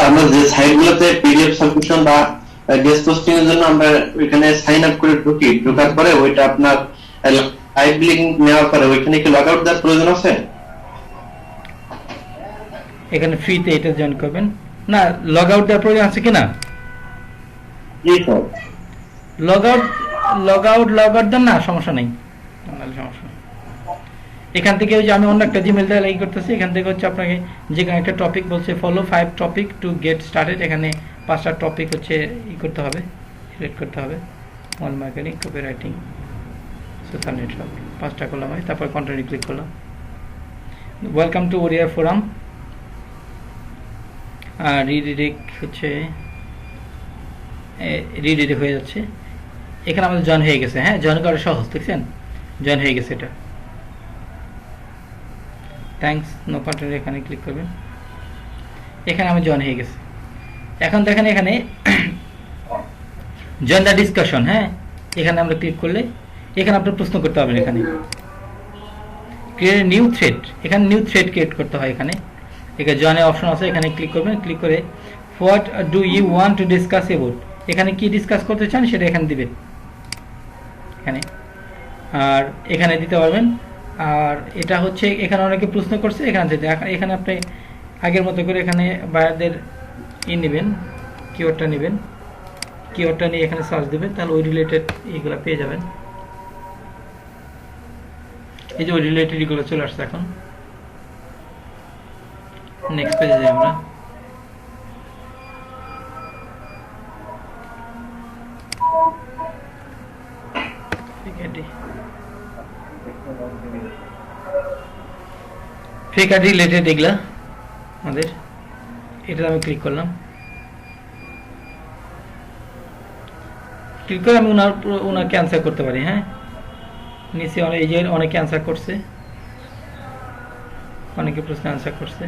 আমরা যে সাইটগুলোতে পিডিএফ সাবস্ক্রিপশন বা গেস্ট পোস্টিং এর জন্য আমরা ওইখানে সাইন আপ করে ঢুকি, ঢোকার পরে ওইটা আপনার লাইভ লিংক নেওয়ার পরে ওইখানে কি লগ আউট দেওয়ার প্রয়োজন আছে? এখানে ফ্রিতে এটা জয়েন করবেন না, লগ আউট দেওয়ার প্রয়োজন আছে কিনা? জি স্যার, লগ আউট দেন না, সমস্যা নেই, সমস্যা নেই। এখান থেকে যে আমি অন্য একটা জিমেইল দিয়ে লাইক করতেছি, এখান থেকে হচ্ছে আপনাকে যে কোনো একটা টপিক বলছে follow 5 topic to get started. এখানে 5টা টপিক হচ্ছে করতে হবে, সিলেক্ট করতে হবে। All marketing, copywriting, social network, 5টা করলাম আমি, তারপর কন্টিনিউ ক্লিক করলাম। Welcome to Warrior forum. Redirect হচ্ছে, রিডিরেক্ট হয়ে যাচ্ছে। এখানে আমাদের জয়েন হয়ে গেছে। হ্যাঁ, জয়েন করা সহজ, দেখছেন জয়েন হয়ে গেছে এটা। থ্যাঙ্কস, নো কন্টিনিউ, এখানে ক্লিক করবেন। এখানে আমি জয়েন হয়ে গেছে। এখন দেখেন এখানে জয়েন দ্য ডিসকাশন। হ্যাঁ, এখানে আমরা ক্লিক করলে এখানে আপনার প্রশ্ন করতে হবে। এখানে ক্রিয়েট নিউ থ্রেড, এখানে নিউ থ্রেড ক্রিয়েট করতে হয়। এখানে জয়েনের অপশন আছে, এখানে ক্লিক করবেন। ক্লিক করে what do you want to discuss about, এখানে কি ডিসকাস করতে চান সেটা এখানে দিবেন এখানে, আর এখানে দিতে পারবেন। আর এটা হচ্ছে এখানে অনেকে প্রশ্ন করছে, এখানে যেতে, এখানে আপনি আগের মতো করে এখানে বায়ারদের নেবেন, কিওয়ার্ডটা নেবেন, কিওয়ার্ডটা নিয়ে এখানে সার্চ দেবেন, তাহলে ওই রিলেটেড এইগুলো পেয়ে যাবেন। এই যে ওই রিলেটেড এগুলো চলে আসছে। এখন নেক্সট পেজে যাই আমরা। ফেক আইডি রিলেটেড এগুলা আমাদের, এটা আমি ক্লিক করলাম। ক্লিক করে আমি ওনাকে অ্যান্সার করতে পারি। হ্যাঁ, নিচে এই যে অনেকে অ্যান্সার করছে, অনেকে প্রশ্ন অ্যান্সার করছে।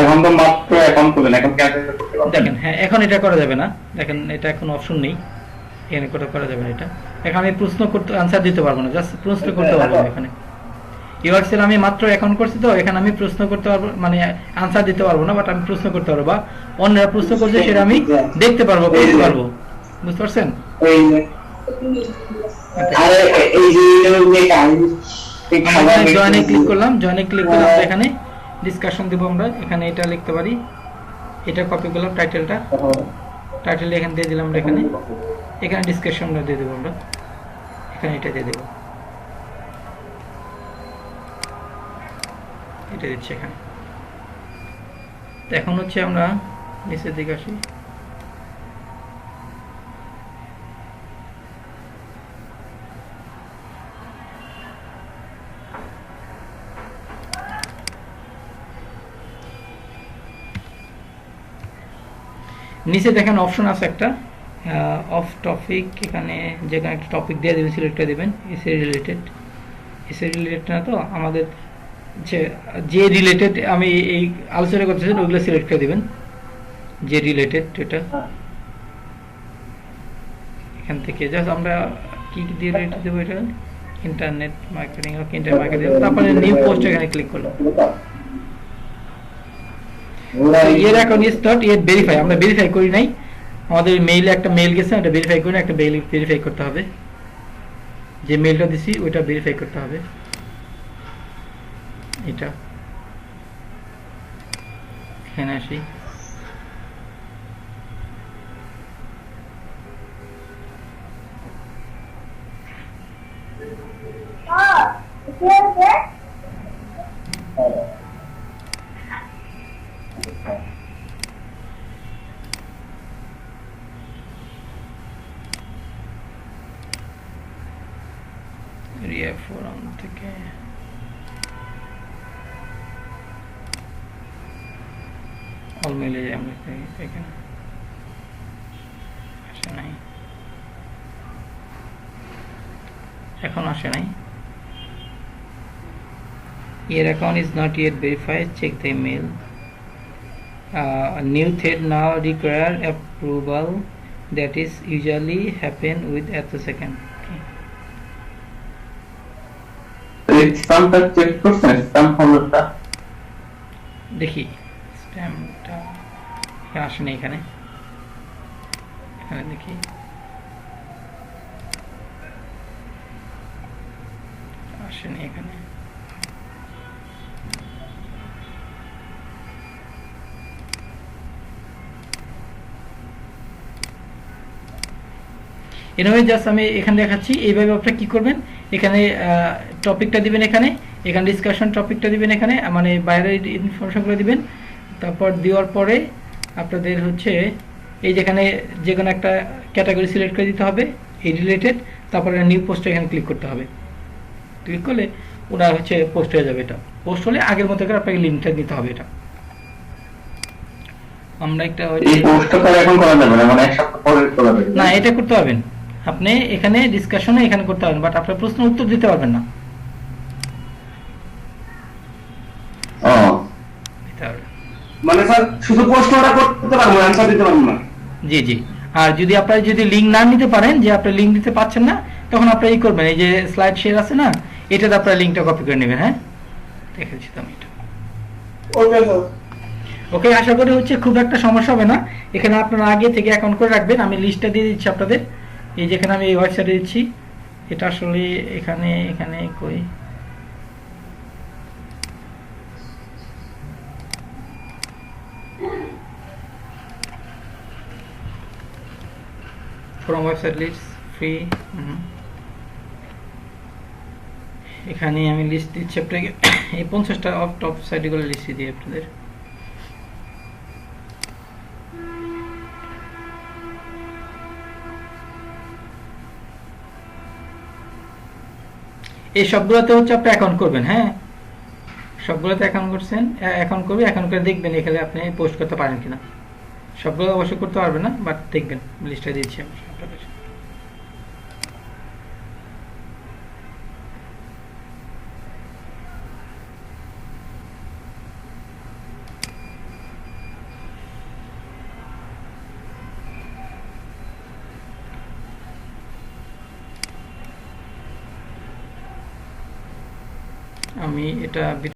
এখন তো মাত্র অ্যাকাউন্ট করলেন, এখন কি অ্যান্সার করতে পারবেন? দেখেন, হ্যাঁ এখন এটা করা যাবে না। দেখেন এটা এখন অপশন নেই, এখানে করা যাবে না। এটা এখন আমি প্রশ্ন করতে আনসার দিতে পারবো না, জাস্ট প্রশ্ন করতে পারবো না। এখানে ইউআরসেল আমি মাত্র অ্যাকাউন্ট করছি, তো এখানে আমি প্রশ্ন করতে পারবো, মানে আনসার দিতে পারবো না, বাট আমি প্রশ্ন করতে পারবো, বা অন্যরা প্রশ্ন করছে সেটা আমি দেখতে পারবো, করতে পারবো। বুঝতে পারছেন? জয়েনে ক্লিক করলাম। জয়েনে ক্লিক করে আমরা এখানে ডিসকাশন দিব। আমরা এখানে এটা লিখতে পারি, এটা কপি করলাম, টাইটেলটা এখানে দিয়ে দিলাম। আমরা এখানে ডিসকাশনটা দিয়ে দেবো। আমরা এখানে এটা দিয়ে দেবো, এটা দিচ্ছি এখানে। তো এখন হচ্ছে আমরা নিচের দিকে আসি। নিচে দেখেন অপশন আছে একটা অফ টপিক, এখানে যেখানে একটা টপিক দিয়ে দেবেন, সিলেক্ট করে দেবেন এসে রিলেটেড। এসে রিলেটেড না তো আমাদের যে রিলেটেড আমি এই আলোচনা করতেছি ওইগুলো সিলেক্ট করে দেবেন, যে রিলেটেড এটা। এখান থেকে জাস্ট আমরা কি কি দিয়ে রিলেটেড দেবো, এটা ইন্টারনেট মার্কেটিং, ওকে ইন্টারনেট মার্কেটিং, তারপরে নিউ পোস্ট এখানে ক্লিক করলাম। এর account is not yet verify, আমরা ভেরিফাই করি নাই, আমাদের মেইলে একটা মেইল গেছে, ওটা ভেরিফাই করে একটা মেইল ভেরিফাই করতে হবে, যে মেইলটা দিছি ওইটা ভেরিফাই করতে হবে। এটা এখানে আসি, রিয়া ফোরাম থেকে অল মেলে আমরা এখানে আসে নাই, এখন আসে নাই। Your account is not yet verified, check the email. New thread now require approval, that is usually happen with at a second. স্প্যামটা চেক করছেন? স্প্যাম ফোল্ডারটা দেখি, স্প্যামটা এখানে আসেনি, এখানে এখানে দেখি, আসেনি এখানে। এভাবে জাস্ট আমি এখানে দেখাচ্ছি, এইভাবে আপনারা কি করবেন, এখানে টপিকটা দিবেন, এখানে এখানে ডিসকাশন টপিকটা দিবেন, এখানে মানে বাইরের ইনফরমেশনগুলো দিবেন। তারপর দেওয়ার পরে আপনাদের হচ্ছে এই যেখানে যে কোনো একটা ক্যাটাগরি সিলেক্ট করে দিতে হবে এই রিলেটেড, তারপরে নিউ পোস্টে এখানে ক্লিক করতে হবে। ক্লিক করলে ওটা হচ্ছে পোস্ট হয়ে যাবে। এটা পোস্ট হলে আগের মতো করে আপনাকে লিঙ্কটা দিতে হবে। এটা আমরা একটা এই পোস্টটা এখন করা যাবে না, মানে এক সপ্তাহ পরে করা যাবে না, এটা করতে পারবেন আপনি, এখানে ডিসকাশনে এখানে করতে পারবেন, বাট আপনার প্রশ্ন উত্তর দিতে পারবেন না। মানে স্যার শুধু প্রশ্নটা করতে পারবো, অ্যানসার দিতে পারবো না। জি জি। আর যদি আপনারা যদি লিঙ্ক না নিতে পারেন, যে আপনি লিঙ্ক দিতে পারছেন না, তখন আপনারা এই করবেন, এই যে স্লাইড শেয়ার আছে না, এটাতে আপনারা লিঙ্কটা কপি করে নেবেন। হ্যাঁ, দেখাচ্ছি তো আমি এটা। Okay sir. ওকে, আশা করি হচ্ছে খুব একটা সমস্যা হবে না। এখানে আপনারা আগে থেকে অ্যাকাউন্ট করে রাখবেন, আমি লিস্টটা দিয়ে দিচ্ছি আপনাদের। এই যেখানে আমি এই ওয়েবসাইটে দিচ্ছি, এটা আসলে এখানে এখানে কই from website list free, এখানে আমি লিস্ট দিচ্ছি আপনাকে, এই 50টা অফ টপ সাইটগুলো লিস্ট দিই আপনাদের। এই সবগুলোতে হচ্ছে আপনি অ্যাকাউন্ট করবেন। হ্যাঁ, সবগুলোতে অ্যাকাউন্ট করছেন, অ্যাকাউন্ট করবে, অ্যাকাউন্ট করে দেখবেন এখানে আপনি পোস্ট করতে পারেন কিনা। সবগুলো অবশ্যই করতে পারবেন না, বাট দেখবেন, লিস্টটা দিচ্ছি আমি আপনাদের। আমি এটা